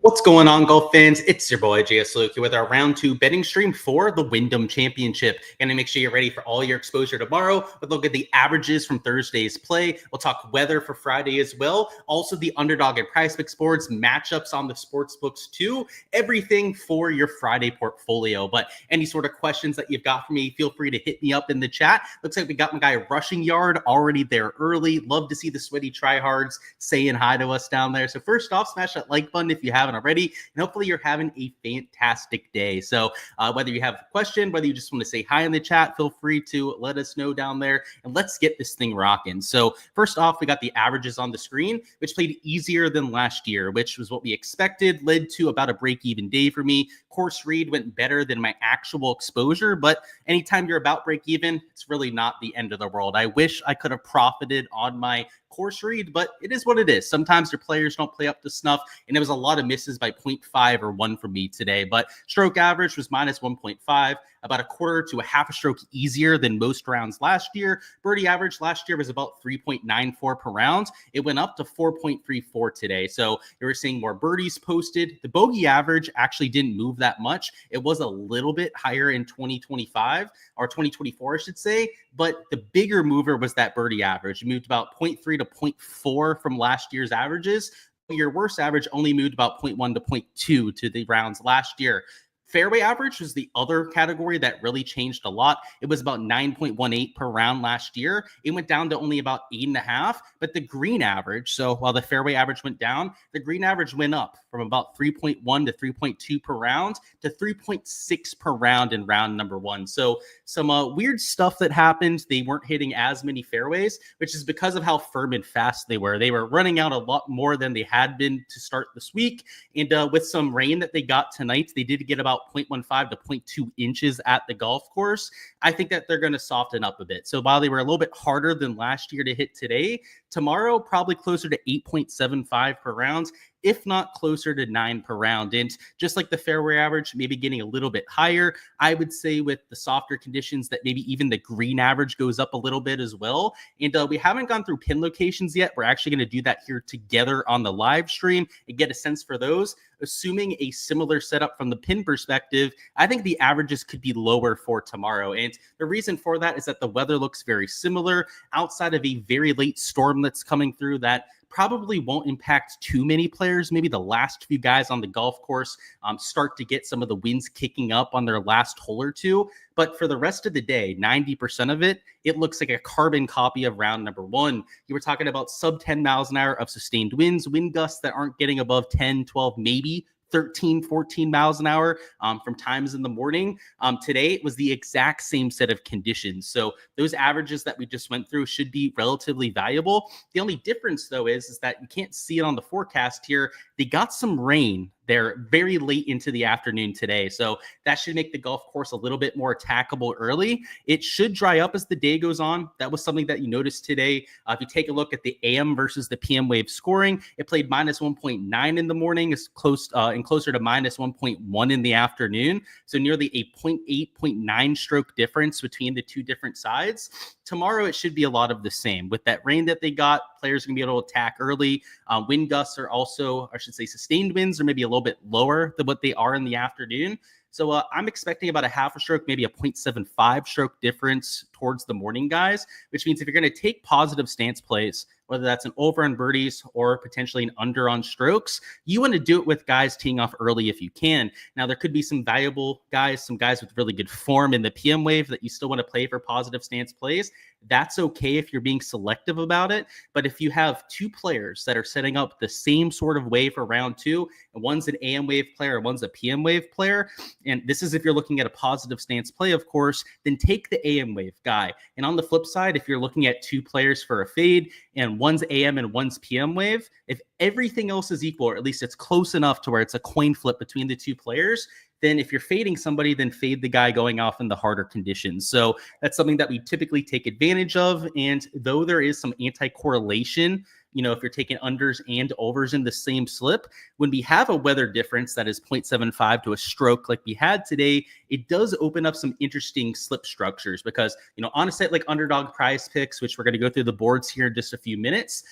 What's going on, golf fans? It's your boy Gsluke here with our round 2 betting stream for the Wyndham Championship. Gonna make sure you're ready for all your exposure tomorrow. We'll look at the averages from Thursday's play. We'll talk weather for Friday as well. Also the Underdog and PrizePicks boards, matchups on the sports books too. Everything for your Friday portfolio. But any sort of questions that you've got for me, feel free to hit me up in the chat. Looks like we got my guy Rushing Yard already there early. Love to see the sweaty tryhards saying hi to us down there. So first off, smash that like button if you haven't already, and hopefully you're having a fantastic day. So whether you have a question, whether you just want to say hi in the chat, feel free to let us know down there, and let's get this thing rocking. So first off, we got the averages on the screen, which played easier than last year, which was what we expected, led to about a break-even day for me. Course read went better than my actual exposure, but anytime you're about break-even, it's really not the end of the world. I wish I could have profited on my course read, but it is what it is. Sometimes your players don't play up to snuff, and there was a lot of misses by 0.5 or 1 for me today. But stroke average was minus 1.5, about a quarter to a half a stroke easier than most rounds last year. Birdie average last year was about 3.94 per round. It went up to 4.34 today. So you were seeing more birdies posted. The bogey average actually didn't move that much. It was a little bit higher in 2025 or 2024, I should say. But the bigger mover was that birdie average. It moved about 0.3 to 0.4 from last year's averages. Your worst average only moved about 0.1 to 0.2 to the rounds last year. Fairway average was the other category that really changed a lot. It was about 9.18 per round last year. It went down to only about 8.5, but the green average, so while the fairway average went down, the green average went up from about 3.1 to 3.2 per round to 3.6 per round in round number 1. So some weird stuff that happened. They weren't hitting as many fairways, which is because of how firm and fast they were. They were running out a lot more than they had been to start this week. And with some rain that they got tonight, they did get about 0.15 to 0.2 inches at the golf course. I think that they're going to soften up a bit. So while they were a little bit harder than last year to hit today, tomorrow probably closer to 8.75 per round, if not closer to 9 per round. And just like the fairway average, maybe getting a little bit higher, I would say with the softer conditions that maybe even the green average goes up a little bit as well. And we haven't gone through pin locations yet. We're actually going to do that here together on the live stream and get a sense for those. Assuming a similar setup from the pin perspective, I think the averages could be lower for tomorrow. And the reason for that is that the weather looks very similar outside of a very late storm that's coming through that probably won't impact too many players. Maybe the last few guys on the golf course start to get some of the winds kicking up on their last hole or two. But for the rest of the day, 90% of it, it looks like a carbon copy of round number 1. You were talking about sub 10 miles an hour of sustained winds, wind gusts that aren't getting above 10, 12, maybe 13, 14 miles an hour from times in the morning. Today, it was the exact same set of conditions. So those averages that we just went through should be relatively valuable. The only difference, though, is that you can't see it on the forecast here. They got some rain there very late into the afternoon today. So that should make the golf course a little bit more attackable early. It should dry up as the day goes on. That was something that you noticed today. If you take a look at the AM versus the PM wave scoring, it played minus 1.9 in the morning, is close and closer to minus 1.1 in the afternoon. So nearly a 0.8, 0.9 stroke difference between the two different sides. Tomorrow, it should be a lot of the same. With that rain that they got, players are going to be able to attack early. Wind gusts are also, I should say, sustained winds are maybe a little bit lower than what they are in the afternoon. So I'm expecting about a half a stroke, maybe a 0.75 stroke difference towards the morning guys, which means if you're going to take positive stance plays, whether that's an over on birdies or potentially an under on strokes, you want to do it with guys teeing off early if you can. Now, there could be some valuable guys, some guys with really good form in the PM wave that you still want to play for positive stance plays. That's okay if you're being selective about it. But if you have two players that are setting up the same sort of way for round 2, and one's an AM wave player and one's a PM wave player, and this is if you're looking at a positive stance play, of course, then take the AM wave guy. sky. And on the flip side, if you're looking at two players for a fade and one's AM and one's PM wave, if everything else is equal, or at least it's close enough to where it's a coin flip between the two players, then if you're fading somebody, then fade the guy going off in the harder conditions. So that's something that we typically take advantage of. And though there is some anti-correlation, if you're taking unders and overs in the same slip, when we have a weather difference that is 0.75 to a stroke like we had today, it does open up some interesting slip structures because, on a site like Underdog Prize Picks, which we're going to go through the boards here in just a few minutes,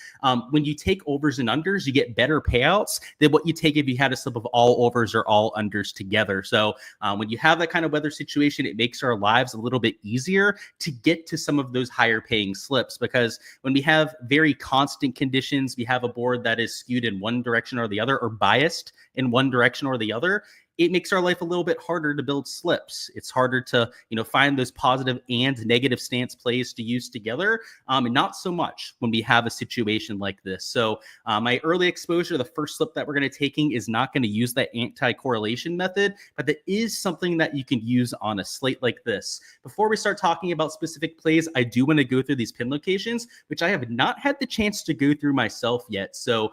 when you take overs and unders, you get better payouts than what you take if you had a slip of all overs or all unders together. So when you have that kind of weather situation, it makes our lives a little bit easier to get to some of those higher paying slips, because when we have very constant conditions, we have a board that is skewed in one direction or the other, or biased in one direction or the other, it makes our life a little bit harder to build slips. It's harder to, find those positive and negative stance plays to use together, and not so much when we have a situation like this. So my early exposure, the first slip that we're going to taking is not going to use that anti-correlation method, but that is something that you can use on a slate like this. Before we start talking about specific plays, I do want to go through these pin locations, which I have not had the chance to go through myself yet. So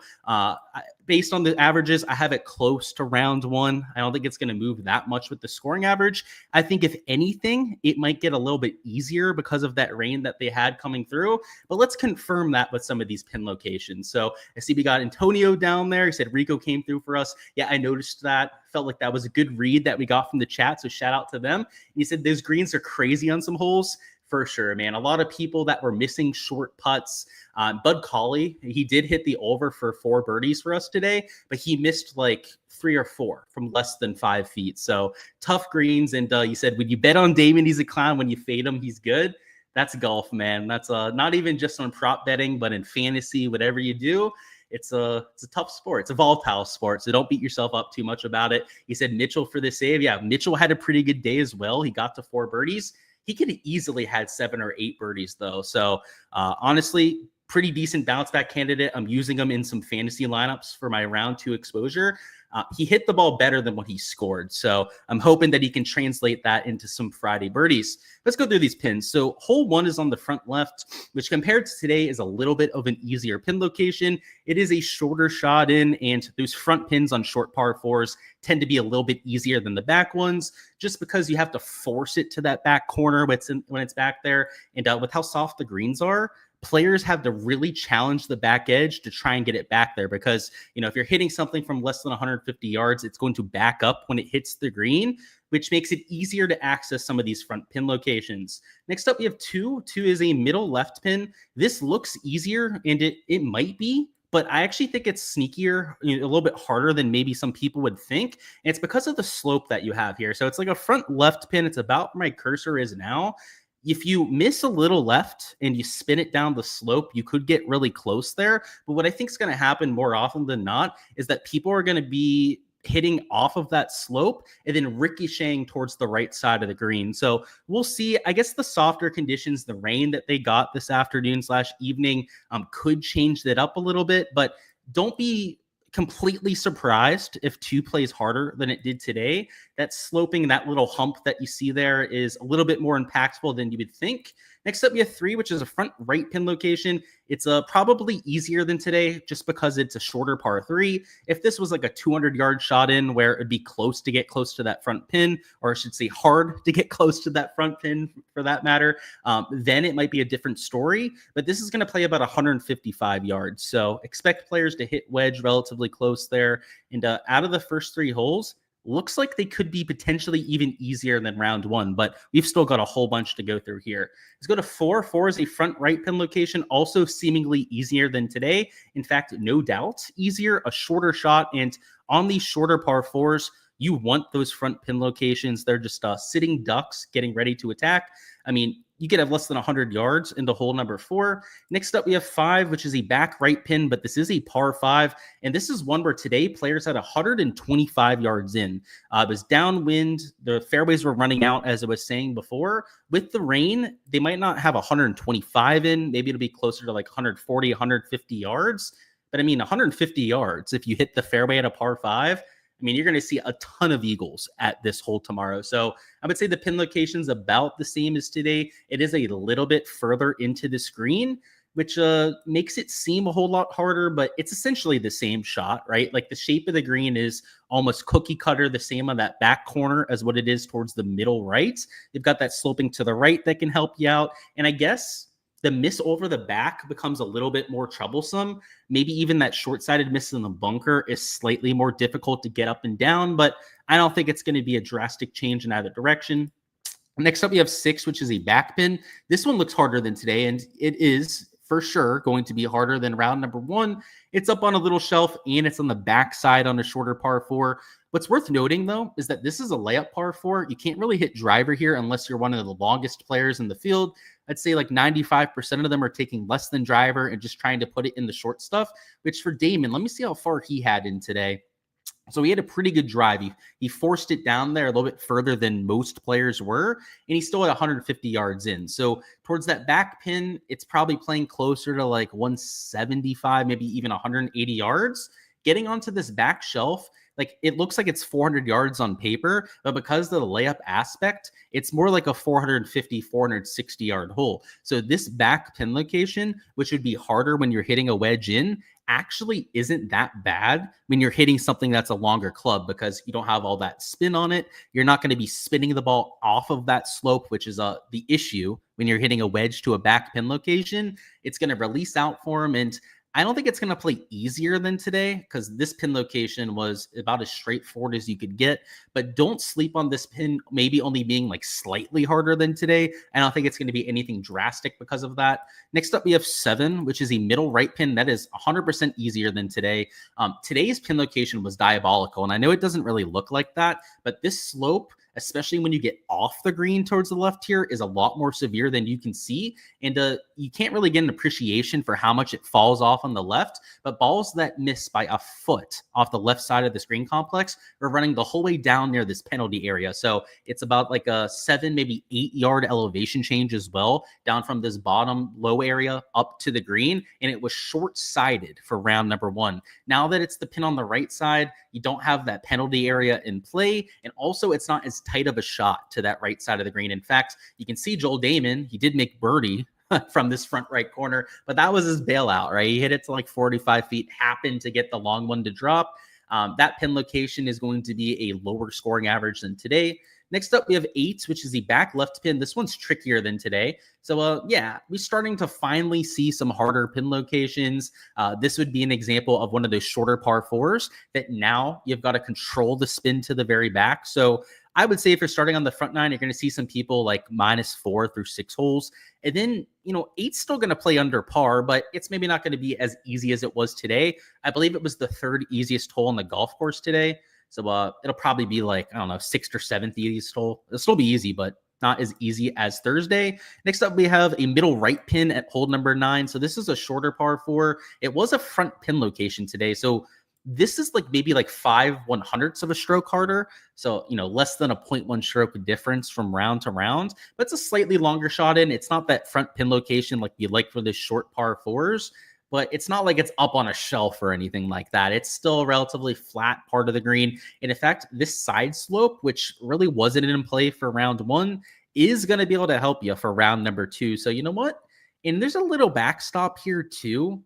based on the averages, I have it close to round one. I don't think it's going to move that much with the scoring average. I think if anything, it might get a little bit easier because of that rain that they had coming through. But let's confirm that with some of these pin locations. So I see we got Antonio down there. He said Rico came through for us. Yeah, I noticed that. Felt like that was a good read that we got from the chat. So shout out to them. He said those greens are crazy on some holes. For sure, man. A lot of people that were missing short putts. Bud Colley, he did hit the over for 4 birdies for us today, but he missed like 3 or 4 from less than 5 feet. So tough greens. And you said, when you bet on Damon, he's a clown. When you fade him, he's good. That's golf, man. That's not even just on prop betting, but in fantasy, whatever you do. It's a tough sport. It's a volatile sport, so don't beat yourself up too much about it. He said Mitchell for the save. Yeah, Mitchell had a pretty good day as well. He got to 4 birdies. He could have easily had 7 or 8 birdies, though. So honestly, pretty decent bounce back candidate. I'm using him in some fantasy lineups for my round 2 exposure. He hit the ball better than what he scored. So I'm hoping that he can translate that into some Friday birdies. Let's go through these pins. So hole 1 is on the front left, which compared to today is a little bit of an easier pin location. It is a shorter shot in, and those front pins on short par 4s tend to be a little bit easier than the back ones, just because you have to force it to that back corner when it's back there. And with how soft the greens are, players have to really challenge the back edge to try and get it back there, because, if you're hitting something from less than 150 yards, it's going to back up when it hits the green, which makes it easier to access some of these front pin locations. Next up, we have 2. 2 is a middle left pin. This looks easier, and it might be, but I actually think it's sneakier, a little bit harder than maybe some people would think. And it's because of the slope that you have here. So it's like a front left pin. It's about where my cursor is now. If you miss a little left and you spin it down the slope, you could get really close there. But what I think is going to happen more often than not is that people are going to be hitting off of that slope and then ricocheting towards the right side of the green. So we'll see. I guess the softer conditions, the rain that they got this afternoon / evening could change that up a little bit, but don't be completely surprised if 2 plays harder than it did today. That sloping, that little hump that you see there is a little bit more impactful than you would think. Next up, we have 3, which is a front right pin location. It's probably easier than today just because it's a shorter par 3. If this was like a 200-yard shot in where it'd be close to get close to that front pin, or I should say hard to get close to that front pin for that matter, then it might be a different story. But this is going to play about 155 yards. So expect players to hit wedge relatively close there. And out of the first 3 holes, looks like they could be potentially even easier than round 1, but we've still got a whole bunch to go through here. Let's go to 4. 4 is a front right pin location, also seemingly easier than today. In fact, no doubt easier, a shorter shot. And on these shorter par 4s, you want those front pin locations. They're just sitting ducks getting ready to attack. I mean, you could have less than 100 yards into hole number 4. Next up, we have 5, which is a back right pin, but this is a par 5. And this is one where today players had 125 yards in. It was downwind. The fairways were running out, as I was saying before. With the rain, they might not have 125 in. Maybe it'll be closer to like 140, 150 yards. But I mean, 150 yards, if you hit the fairway at a par 5, I mean, you're going to see a ton of eagles at this hole tomorrow. So I would say the pin location's about the same as today. It is a little bit further into the screen, which makes it seem a whole lot harder, but it's essentially the same shot, right? Like the shape of the green is almost cookie cutter, the same on that back corner as what it is towards the middle right. You've got that sloping to the right that can help you out. And I guess the miss over the back becomes a little bit more troublesome. Maybe even that short-sided miss in the bunker is slightly more difficult to get up and down, but I don't think it's going to be a drastic change in either direction. Next up, you have 6, which is a back pin. This one looks harder than today, and it is for sure going to be harder than round number 1. It's up on a little shelf, and it's on the back side on a shorter par 4. What's worth noting, though, is that this is a layup par 4. You can't really hit driver here unless you're one of the longest players in the field. I'd say like 95% of them are taking less than driver and just trying to put it in the short stuff, which for Damon, let me see how far he had in today. So he had a pretty good drive. He forced it down there a little bit further than most players were, and he still had 150 yards in. So towards that back pin, it's probably playing closer to like 175, maybe even 180 yards. Getting onto this back shelf, like it looks like it's 400 yards on paper, but because of the layup aspect, it's more like a 450, 460 yard hole. So this back pin location, which would be harder when you're hitting a wedge in, actually isn't that bad when you're hitting something that's a longer club because you don't have all that spin on it. You're not going to be spinning the ball off of that slope, which is the issue when you're hitting a wedge to a back pin location. It's going to release out for him, and I don't think it's going to play easier than today because this pin location was about as straightforward as you could get. But don't sleep on this pin maybe only being like slightly harder than today. I don't think it's going to be anything drastic because of that. Next up, we have 7, which is a middle right pin. That is 100% easier than today. Today's pin location was diabolical, and I know it doesn't really look like that, but this slope, especially when you get off the green towards the left here, is a lot more severe than you can see. And you can't really get an appreciation for how much it falls off on the left, but balls that miss by a foot off the left side of the screen complex are running the whole way down near this penalty area. So it's about like a 7, maybe 8 yard elevation change as well, down from this bottom low area up to the green. And it was short-sided for round number 1. Now that it's the pin on the right side, you don't have that penalty area in play. And also it's not as tight of a shot to that right side of the green. In fact, you can see Joel Damon, he did make birdie from this front right corner, but that was his bailout, right? He hit it to like 45 feet, happened to get the long one to drop. That pin location is going to be a lower scoring average than today. Next up, we have 8, which is the back left pin. This one's trickier than today. So, yeah, we're starting to finally see some harder pin locations. This would be an example of one of those shorter par 4s that now you've got to control the spin to the very back. So I would say if you're starting on the front 9, you're going to see some people like -4 through 6 holes. And then, 8's still going to play under par, but it's maybe not going to be as easy as it was today. I believe it was the 3rd easiest hole on the golf course today. So it'll probably be like, I don't know, 6th or 7th easiest hole. It'll still be easy, but not as easy as Thursday. Next up, we have a middle right pin at hole number 9. So this is a shorter par 4. It was a front pin location today. So this is like maybe like 5/100ths of a stroke harder. So, less than a 0.1 stroke difference from round to round, but it's a slightly longer shot in. It's not that front pin location like you like for the short par 4s, but it's not like it's up on a shelf or anything like that. It's still a relatively flat part of the green. And in fact, this side slope, which really wasn't in play for round 1, is going to be able to help you for round number 2. So you know what? And there's a little backstop here too.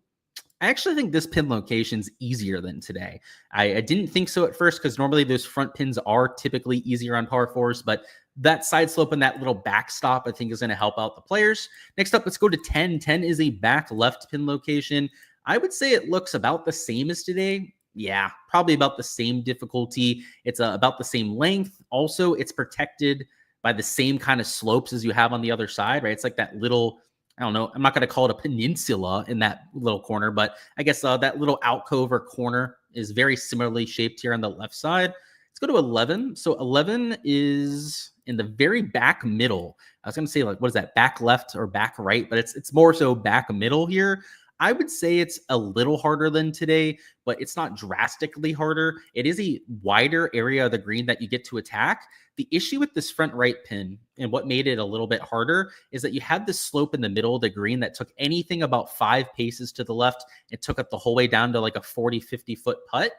I actually think this pin location's easier than today. I didn't think so at first because normally those front pins are typically easier on par 4s, but that side slope and that little backstop I think is going to help out the players. Next up, let's go to 10. 10 is a back left pin location. I would say it looks about the same as today. Yeah, probably about the same difficulty. It's about the same length. Also, it's protected by the same kind of slopes as you have on the other side, right? It's like that little, I don't know, I'm not going to call it a peninsula in that little corner, but I guess that little alcove or corner is very similarly shaped here on the left side. Let's go to 11. So 11 is in the very back middle. I was going to say, like, what is that, back left or back right? But it's more so back middle here. I would say it's a little harder than today, but it's not drastically harder. It is a wider area of the green that you get to attack. The issue with this front right pin and what made it a little bit harder is that you had this slope in the middle of the green that took anything about 5 paces to the left. It took it the whole way down to like a 40, 50 foot putt.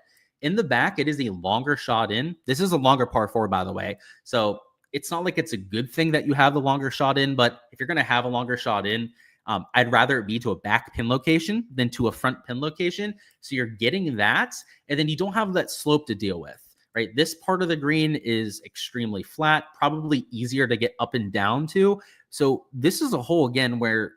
In the back, it is a longer shot in. This is a longer par 4, by the way. So it's not like it's a good thing that you have the longer shot in, but if you're going to have a longer shot in, I'd rather it be to a back pin location than to a front pin location. So you're getting that, and then you don't have that slope to deal with, right? This part of the green is extremely flat, probably easier to get up and down to. So this is a hole, again, where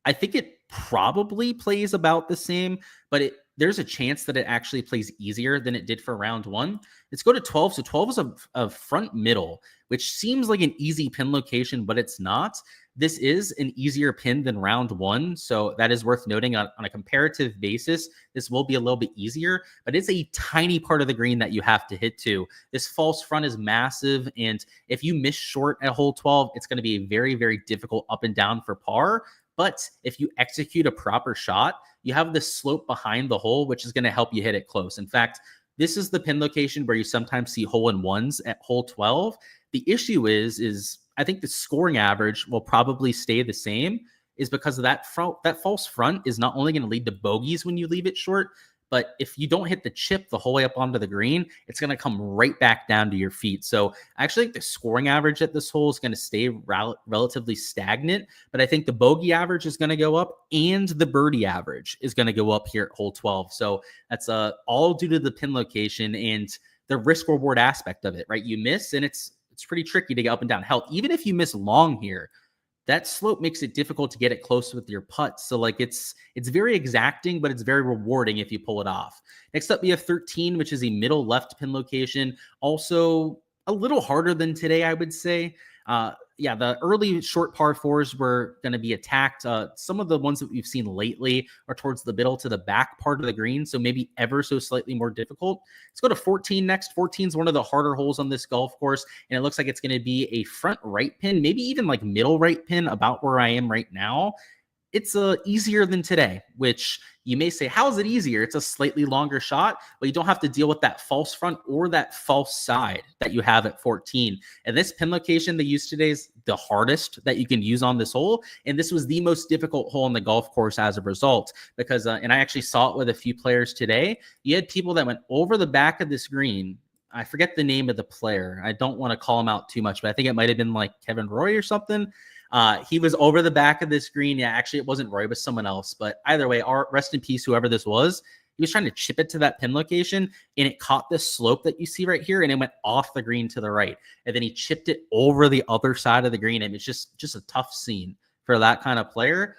I think it probably plays about the same, but there's a chance that it actually plays easier than it did for round 1. Let's go to 12. So 12 is a front middle, which seems like an easy pin location, but it's not. This is an easier pin than round 1. So that is worth noting on a comparative basis. This will be a little bit easier, but it's a tiny part of the green that you have to hit to. This false front is massive. And if you miss short at hole 12, it's going to be a very, very difficult up and down for par. But if you execute a proper shot, you have the slope behind the hole, which is going to help you hit it close. In fact, this is the pin location where you sometimes see hole-in-ones at hole 12. The issue is I think the scoring average will probably stay the same, is because of that false front is not only going to lead to bogeys when you leave it short, but if you don't hit the chip the whole way up onto the green, it's going to come right back down to your feet. So I actually think the scoring average at this hole is going to stay relatively stagnant, but I think the bogey average is going to go up and the birdie average is going to go up here at hole 12. So that's all due to the pin location and the risk reward aspect of it, right? You miss and it's pretty tricky to get up and down. Hell, even if you miss long here, that slope makes it difficult to get it close with your putt. So like it's very exacting, but it's very rewarding if you pull it off. Next up, we have 13, which is a middle left pin location. Also a little harder than today, I would say. Yeah, the early short par 4s were going to be attacked. Some of the ones that we've seen lately are towards the middle to the back part of the green, so maybe ever so slightly more difficult. Let's go to 14 next. 14 is one of the harder holes on this golf course, and it looks like it's going to be a front right pin, maybe even like middle right pin, about where I am right now. It's easier than today, which you may say, how is it easier? It's a slightly longer shot, but you don't have to deal with that false front or that false side that you have at 14. And this pin location they use today is the hardest that you can use on this hole. And this was the most difficult hole on the golf course as a result, because, and I actually saw it with a few players today. You had people that went over the back of this green. I forget the name of the player. I don't want to call him out too much, but I think it might have been like Kevin Roy or something. He was over the back of this green. Yeah, actually, it wasn't Roy, it was someone else. But either way, rest in peace, whoever this was. He was trying to chip it to that pin location, and it caught this slope that you see right here, and it went off the green to the right. And then he chipped it over the other side of the green, and it's just a tough scene for that kind of player.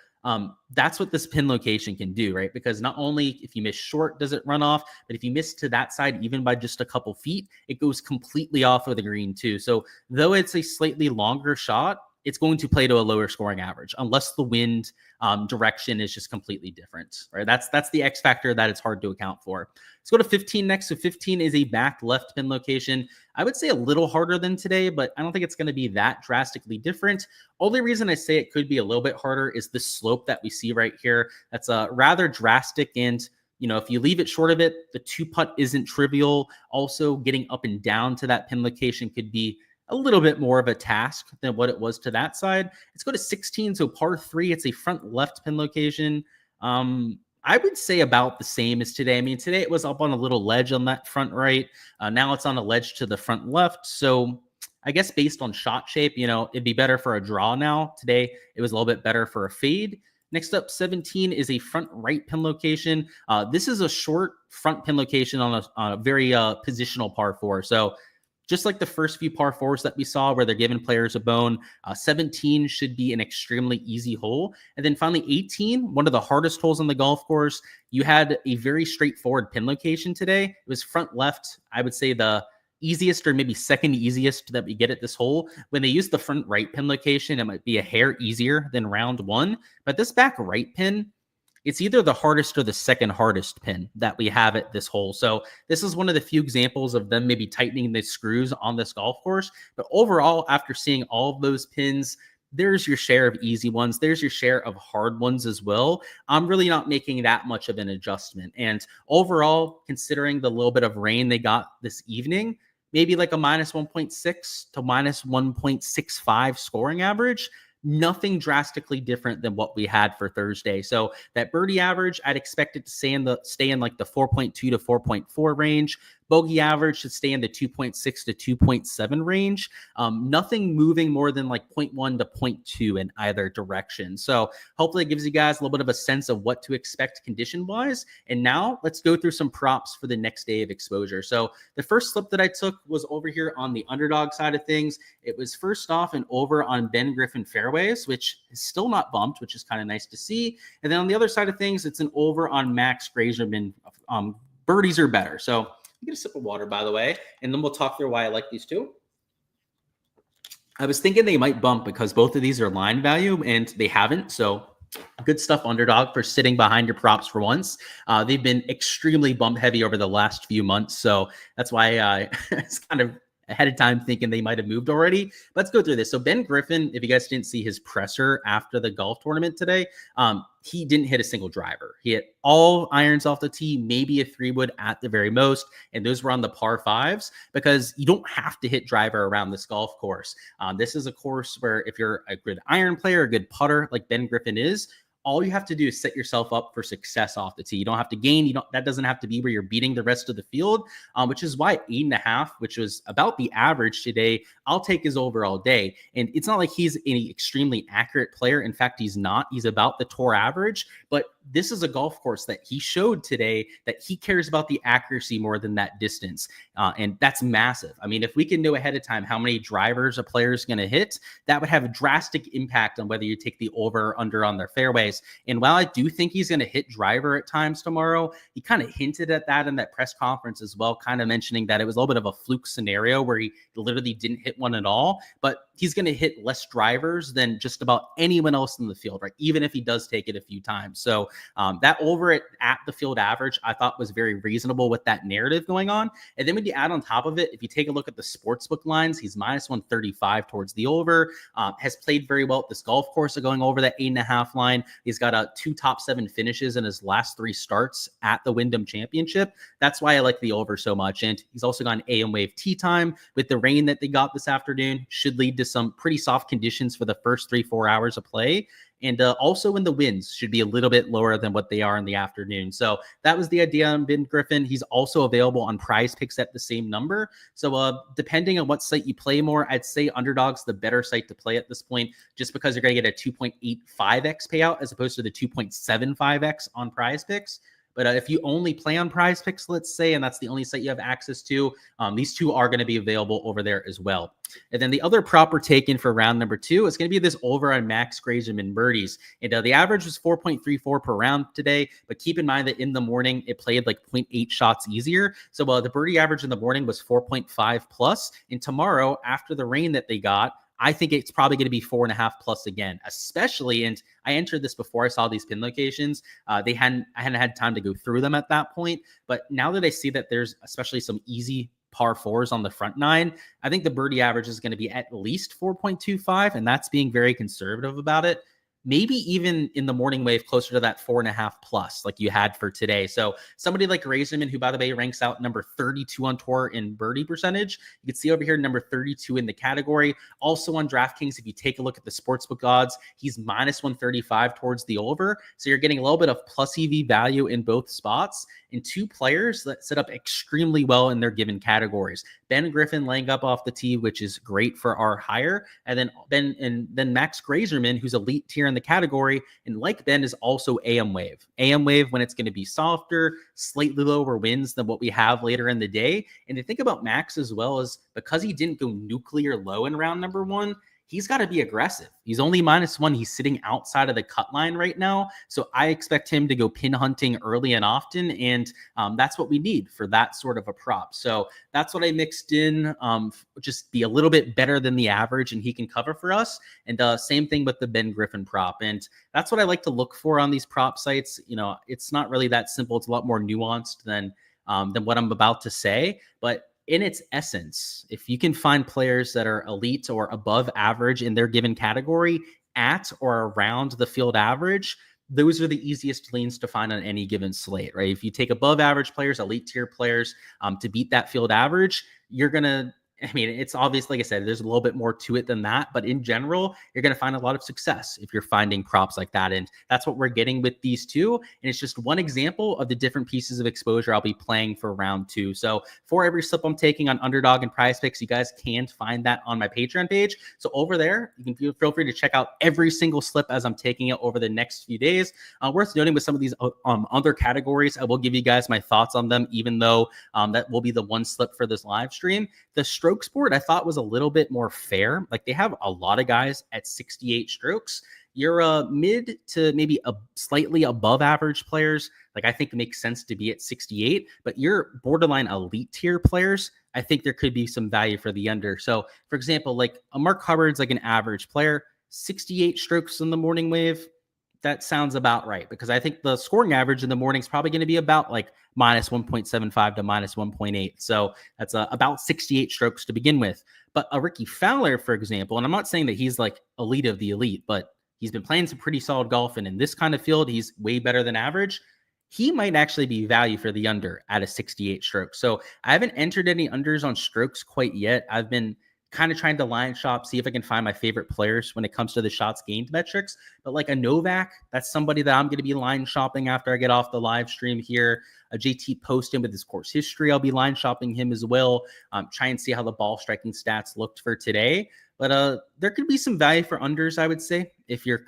That's what this pin location can do, right? Because not only if you miss short does it run off, but if you miss to that side even by just a couple feet, it goes completely off of the green too. So though it's a slightly longer shot, it's going to play to a lower scoring average unless the wind direction is just completely different, right? That's the X factor that it's hard to account for. Let's go to 15 next. So 15 is a back left pin location. I would say a little harder than today, but I don't think it's going to be that drastically different. Only reason I say it could be a little bit harder is the slope that we see right here. That's rather drastic, and if you leave it short of it, the 2-putt isn't trivial. Also, getting up and down to that pin location could be a little bit more of a task than what it was to that side. Let's go to 16. So par 3, it's a front left pin location. I would say about the same as today. I mean, today it was up on a little ledge on that front right. Now it's on a ledge to the front left. So I guess based on shot shape, it'd be better for a draw now. Today it was a little bit better for a fade. Next up, 17 is a front right pin location. This is a short front pin location on a very positional par 4. So just like the first few par 4s that we saw where they're giving players a bone, 17 should be an extremely easy hole. And then finally 18, one of the hardest holes on the golf course. You had a very straightforward pin location today. It was front left. I would say the easiest or maybe second easiest that we get at this hole. When they use the front right pin location, it might be a hair easier than round 1. But this back right pin, it's either the hardest or the second hardest pin that we have at this hole. So this is one of the few examples of them maybe tightening the screws on this golf course. But overall, after seeing all of those pins, there's your share of easy ones. There's your share of hard ones as well. I'm really not making that much of an adjustment. And overall, considering the little bit of rain they got this evening, maybe like a minus 1.6 to minus 1.65 scoring average. nothing drastically different than what we had for Thursday. So that birdie average, I'd expect it to stay in like the 4.2 to 4.4 range. Bogey average should stay in the 2.6 to 2.7 range. Nothing moving more than like 0.1 to 0.2 in either direction. So hopefully it gives you guys a little bit of a sense of what to expect condition wise. And now let's go through some props for the next day of exposure. So the first slip that I took was over here on the underdog side of things. It was first off an over on Ben Griffin fairways, which is still not bumped, which is kind of nice to see. And then on the other side of things, it's an over on Max Grazerman. Birdies are better. So get a sip of water, by the way, and then we'll talk through why I like these two. I was thinking they might bump because both of these are line value, and they haven't. So good stuff, Underdog, for sitting behind your props for once. They've been extremely bump heavy over the last few months. So that's why it's kind of ahead of time thinking they might have moved already. Let's go through this. So Ben Griffin, if you guys didn't see his presser after the golf tournament today, he didn't hit a single driver. He hit all irons off the tee, maybe a 3-wood at the very most, and those were on the par 5s because you don't have to hit driver around this golf course. This is a course where if you're a good iron player, a good putter like Ben Griffin is, all you have to do is set yourself up for success off the tee. You don't have to gain. That doesn't have to be where you're beating the rest of the field, which is why 8.5, which was about the average today, I'll take his over all day. And it's not like he's an extremely accurate player. In fact, he's not. He's about the tour average, but this is a golf course that he showed today that he cares about the accuracy more than that distance. And that's massive. I mean, if we can know ahead of time how many drivers a player is going to hit, that would have a drastic impact on whether you take the over or under on their fairways. And while I do think he's going to hit driver at times tomorrow, he kind of hinted at that in that press conference as well, kind of mentioning that it was a little bit of a fluke scenario where he literally didn't hit one at all. But he's going to hit less drivers than just about anyone else in the field, right? Even if he does take it a few times. So that over at the field average, I thought was very reasonable with that narrative going on. And then when you add on top of it, if you take a look at the sportsbook lines, he's minus 135 towards the over, has played very well at this golf course of going over that 8.5 line. He's got 2 top 7 finishes in his last 3 starts at the Wyndham Championship. That's why I like the over so much. And he's also got an AM wave tee time with the rain that they got this afternoon, should lead to some pretty soft conditions for the first 3-4 hours of play. And also in the winds should be a little bit lower than what they are in the afternoon. So that was the idea on Ben Griffin. He's also available on Prize Picks at the same number. So depending on what site you play more, I'd say Underdog's the better site to play at this point, just because you're going to get a 2.85x payout as opposed to the 2.75x on Prize Picks. But if you only play on Prize Picks, let's say, and that's the only site you have access to, these two are going to be available over there as well. And then the other prop we're taking for round number 2 is going to be this over on Max Grazerman birdies. And the average was 4.34 per round today, but keep in mind that in the morning, it played like 0.8 shots easier. So the birdie average in the morning was 4.5 plus. And tomorrow, after the rain that they got, I think it's probably going to be 4.5 plus again, especially. And I entered this before I saw these pin locations. I hadn't had time to go through them at that point. But now that I see that there's especially some easy par 4s on the front 9, I think the birdie average is going to be at least 4.25. And that's being very conservative about it. Maybe even in the morning wave closer to that 4.5 plus like you had for today. So somebody like Grazerman, who by the way ranks out number 32 on tour in birdie percentage, you can see over here number 32 in the category. Also on DraftKings, if you take a look at the sportsbook odds, he's minus 135 towards the over. So you're getting a little bit of plus EV value in both spots, and 2 players that set up extremely well in their given categories. Ben Griffin laying up off the tee, which is great for our higher, and then Max Grazerman, who's elite tier in the category, and like Ben is also AM wave. AM wave when it's going to be softer, slightly lower winds than what we have later in the day. And to think about Max as well, as because he didn't go nuclear low in round number 1, he's got to be aggressive. He's only -1. He's sitting outside of the cut line right now. So I expect him to go pin hunting early and often. And that's what we need for that sort of a prop. So that's what I mixed in. Just be a little bit better than the average and he can cover for us. And same thing with the Ben Griffin prop. And that's what I like to look for on these prop sites. You know, it's not really that simple. It's a lot more nuanced than what I'm about to say. But in its essence, if you can find players that are elite or above average in their given category at or around the field average, those are the easiest leans to find on any given slate, right? If you take above average players, elite tier players to beat that field average, you're going to I mean, it's obvious, like I said, there's a little bit more to it than that. But in general, you're going to find a lot of success if you're finding props like that. And that's what we're getting with these two. And it's just one example of the different pieces of exposure I'll be playing for round two. So for every slip I'm taking on Underdog and Prize Picks, you guys can find that on my Patreon page. So over there, you can feel free to check out every single slip as I'm taking it over the next few days. Worth noting with some of these other categories, I will give you guys my thoughts on them, even though that will be the one slip for this live stream. The stroke sport I thought was a little bit more fair. Like they have a lot of guys at 68 strokes. Your mid to maybe a slightly above average players, like I think it makes sense to be at 68, but your borderline elite tier players, I think there could be some value for the under. So for example, like a Mark Hubbard's like an average player, 68 strokes in the morning wave. That sounds about right, because I think the scoring average in the morning is probably going to be about like minus 1.75 to minus 1.8. So that's about 68 strokes to begin with. But a Ricky Fowler, for example, and I'm not saying that he's like elite of the elite, but he's been playing some pretty solid golf. And in this kind of field, he's way better than average. He might actually be value for the under at a 68 stroke. So I haven't entered any unders on strokes quite yet. I've been kind of trying to line shop, see if I can find my favorite players when it comes to the shots gained metrics. But like a Novak, that's somebody that I'm going to be line shopping after I get off the live stream here. A JT Poston with his course history, I'll be line shopping him as well. Try and see how the ball striking stats looked for today. But there could be some value for unders, I would say, if you're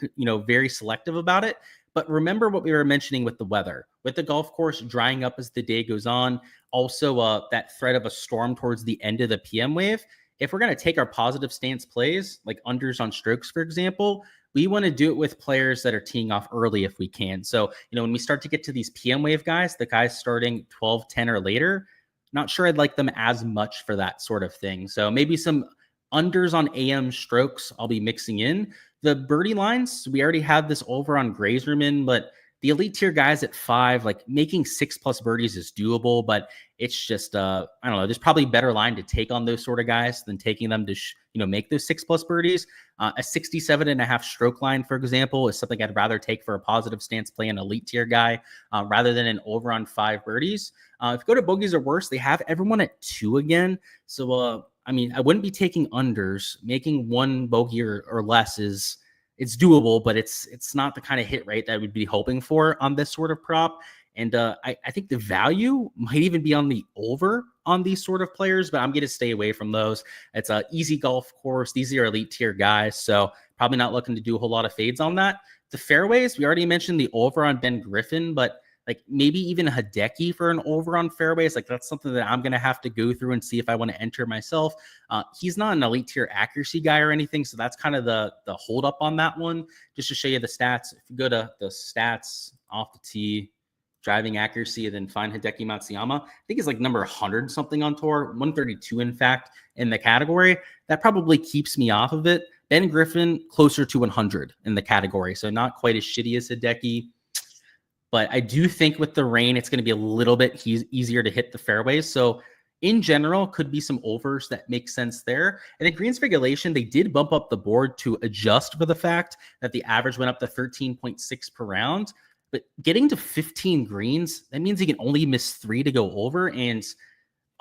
very selective about it. But remember what we were mentioning with the weather, with the golf course drying up as the day goes on. Also, that threat of a storm towards the end of the PM wave. If we're going to take our positive stance plays, like unders on strokes, for example, we want to do it with players that are teeing off early if we can. So, when we start to get to these PM wave guys, the guys starting 12, 10 or later, not sure I'd like them as much for that sort of thing. So maybe some unders on AM strokes I'll be mixing in. The birdie lines, we already have this over on Grazerman, but the elite tier guys at 5, like making 6+ birdies is doable, but it's just, I don't know, there's probably a better line to take on those sort of guys than taking them to, make those 6+ birdies. A 67.5 stroke line, for example, is something I'd rather take for a positive stance play, an elite tier guy, rather than an over on 5 birdies. If you go to bogeys or worse, they have everyone at 2 again. So, I wouldn't be taking unders. Making 1 bogey or less it's doable, but it's not the kind of hit rate that we'd be hoping for on this sort of prop. And I think the value might even be on the over on these sort of players, but I'm going to stay away from those. It's an easy golf course. These are elite tier guys, so probably not looking to do a whole lot of fades on that. The fairways, we already mentioned the over on Ben Griffin, but like maybe even a Hideki for an over on fairways. Like that's something that I'm going to have to go through and see if I want to enter myself. He's not an elite tier accuracy guy or anything. So that's kind of the hold up on that one. Just to show you the stats. If you go to the stats off the tee, driving accuracy, and then find Hideki Matsuyama, I think he's like number 100 something on tour, 132 in fact in the category. That probably keeps me off of it. Ben Griffin closer to 100 in the category. So not quite as shitty as Hideki. But I do think with the rain, it's going to be a little bit easier to hit the fairways. So in general, could be some overs that make sense there. And in greens regulation, they did bump up the board to adjust for the fact that the average went up to 13.6 per round. But getting to 15 greens, that means you can only miss 3 to go over. And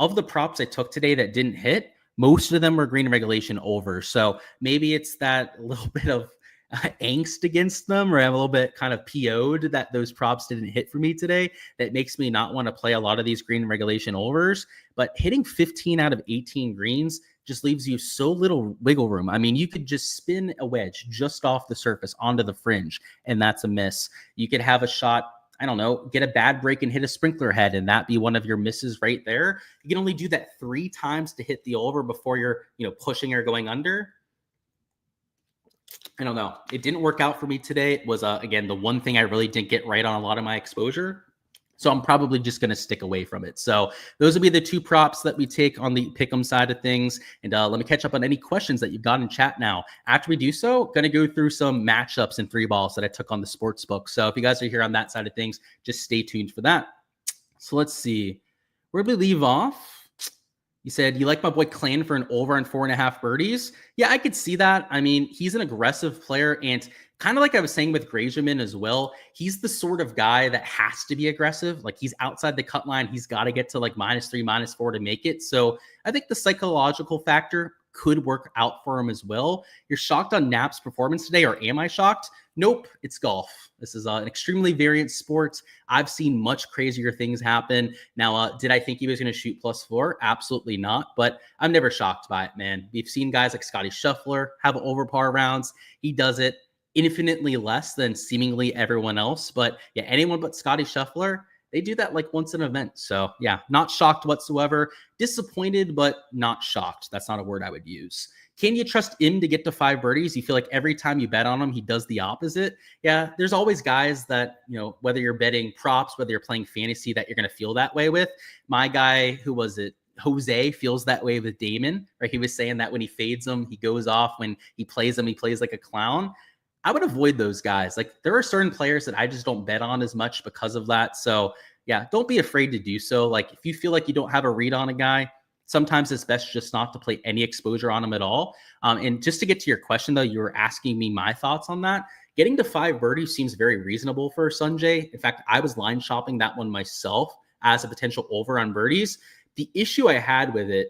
of the props I took today that didn't hit, most of them were green regulation over. So maybe it's that little bit of angst against them, or I'm a little bit kind of PO'd that those props didn't hit for me today. That makes me not want to play a lot of these green regulation overs. But hitting 15 out of 18 greens just leaves you so little wiggle room. I mean, you could just spin a wedge just off the surface onto the fringe, and that's a miss. You could have a shot, I don't know, get a bad break and hit a sprinkler head, and that be one of your misses right there. You can only do that 3 times to hit the over before you're, pushing or going under. I don't know. It didn't work out for me today. It was, again, the one thing I really didn't get right on a lot of my exposure. So I'm probably just going to stick away from it. So those will be the 2 props that we take on the pick'em side of things. And let me catch up on any questions that you've got in chat now. After we do so, going to go through some matchups and 3 balls that I took on the sports book. So if you guys are here on that side of things, just stay tuned for that. So let's see. Where did we leave off? You said you like my boy Clan for an over on 4.5 birdies. Yeah, I could see that. I mean, he's an aggressive player, and kind of like I was saying with Grazierman as well, he's the sort of guy that has to be aggressive. Like he's outside the cut line. He's got to get to like -3, -4 to make it. So I think the psychological factor could work out for him as well. You're shocked on Knapp's performance today, or am I shocked? Nope, it's golf. This is an extremely variant sport. I've seen much crazier things happen. Now, did I think he was going to shoot +4? Absolutely not, but I'm never shocked by it, man. We've seen guys like Scotty Scheffler have over par rounds. He does it infinitely less than seemingly everyone else. But yeah, anyone but Scotty Scheffler, they do that like once an event. So yeah, not shocked whatsoever. Disappointed, but not shocked. That's not a word I would use. Can you trust him to get to 5 birdies? You feel like every time you bet on him, he does the opposite. Yeah, there's always guys that, whether you're betting props, whether you're playing fantasy, that you're going to feel that way with. My guy, who was it? Jose feels that way with Damon, right? He was saying that when he fades him, he goes off. When he plays him, he plays like a clown. I would avoid those guys. Like there are certain players that I just don't bet on as much because of that. So yeah, don't be afraid to do so. Like if you feel like you don't have a read on a guy, sometimes it's best just not to play any exposure on him at all. And just to get to your question though, you were asking me my thoughts on that. Getting to 5 birdies seems very reasonable for Sanjay. In fact, I was line shopping that one myself as a potential over on birdies. The issue I had with it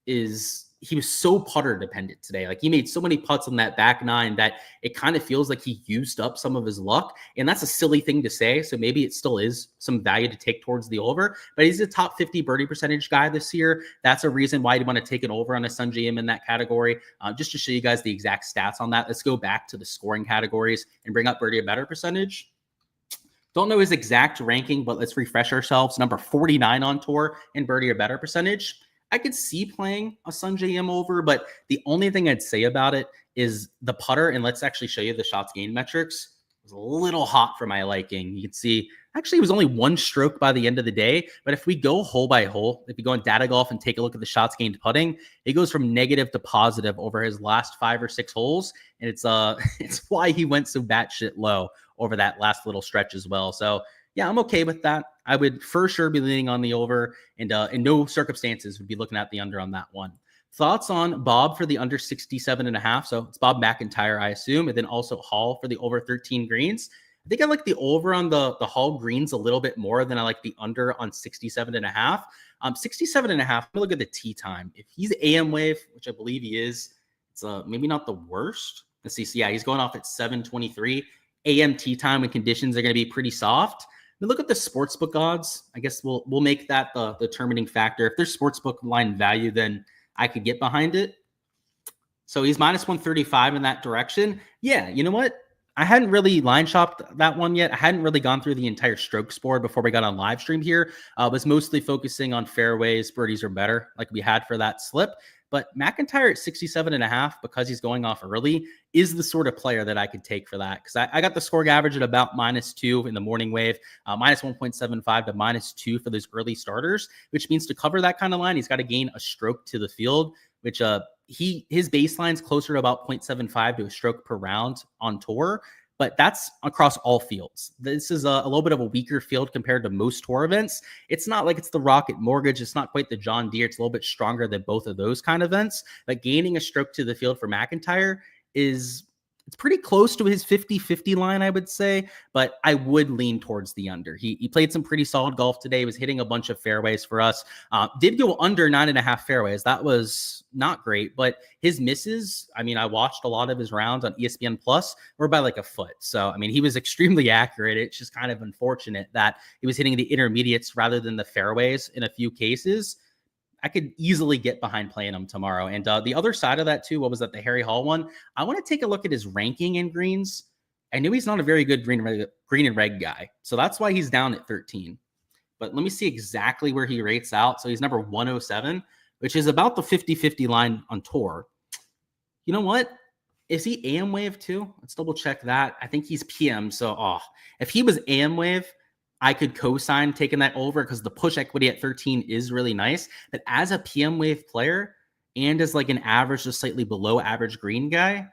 is he was so putter dependent today. Like he made so many putts on that back 9 that it kind of feels like he used up some of his luck. And that's a silly thing to say. So maybe it still is some value to take towards the over, but he's a top 50 birdie percentage guy this year. That's a reason why you want to take an over on a Sungjae Im in that category. Just to show you guys the exact stats on that. Let's go back to the scoring categories and bring up birdie or better percentage. Don't know his exact ranking, but let's refresh ourselves. Number 49 on tour in birdie or better percentage. I could see playing a Sungjae Im over, but the only thing I'd say about it is the putter, and let's actually show you the shots gained metrics. It was a little hot for my liking. You can see, actually, it was only 1 stroke by the end of the day, but if we go hole by hole, if you go on Data Golf and take a look at the shots gained putting, it goes from negative to positive over his last 5 or 6 holes, and it's why he went so batshit low over that last little stretch as well. So yeah, I'm okay with that. I would for sure be leaning on the over, and in no circumstances would be looking at the under on that one. Thoughts on Bob for the under 67.5? So it's Bob McIntyre, I assume, and then also Hall for the over 13 greens. I think I like the over on the Hall greens a little bit more than I like the under on 67.5. 67.5, look at the tee time. If he's AM wave, which I believe he is, it's maybe not the worst. Let's see. So yeah, he's going off at 7:23. AM tee time when conditions are going to be pretty soft. Look at the sportsbook odds. I guess we'll make that the determining factor. If there's sportsbook line value, then I could get behind it. So he's -135 in that direction. Yeah, you know what? I hadn't really line shopped that one yet. I hadn't really gone through the entire strokes board before we got on live stream here. I was mostly focusing on fairways, birdies or better, like we had for that slip. But McIntyre at 67.5, because he's going off early, is the sort of player that I could take for that. Because I got the scoring average at about -2 in the morning wave, -1.75 to -2 for those early starters, which means to cover that kind of line, he's got to gain a stroke to the field, which his baseline's closer to about 0.75 to a stroke per round on tour. But that's across all fields. This is a little bit of a weaker field compared to most tour events. It's not like it's the Rocket Mortgage. It's not quite the John Deere. It's a little bit stronger than both of those kind of events. But gaining a stroke to the field for McIntyre it's pretty close to his 50-50 line, I would say, but I would lean towards the under. He played some pretty solid golf today. He was hitting a bunch of fairways for us. Did go under 9.5 fairways. That was not great, but his misses, I mean, I watched a lot of his rounds on ESPN Plus, were by like a foot. So, I mean, he was extremely accurate. It's just kind of unfortunate that he was hitting the intermediates rather than the fairways in a few cases. I could easily get behind playing him tomorrow. And the other side of that too, what was that, the Harry Hall one? I want to take a look at his ranking in greens. I knew he's not a very good green and red guy. So that's why he's down at 13. But let me see exactly where he rates out. So he's number 107, which is about the 50-50 line on tour. You know what? Is he AM wave too? Let's double check that. I think he's PM. So if he was AM wave, I could co-sign taking that over because the push equity at 13 is really nice. But as a PM wave player and as like an average to slightly below average green guy,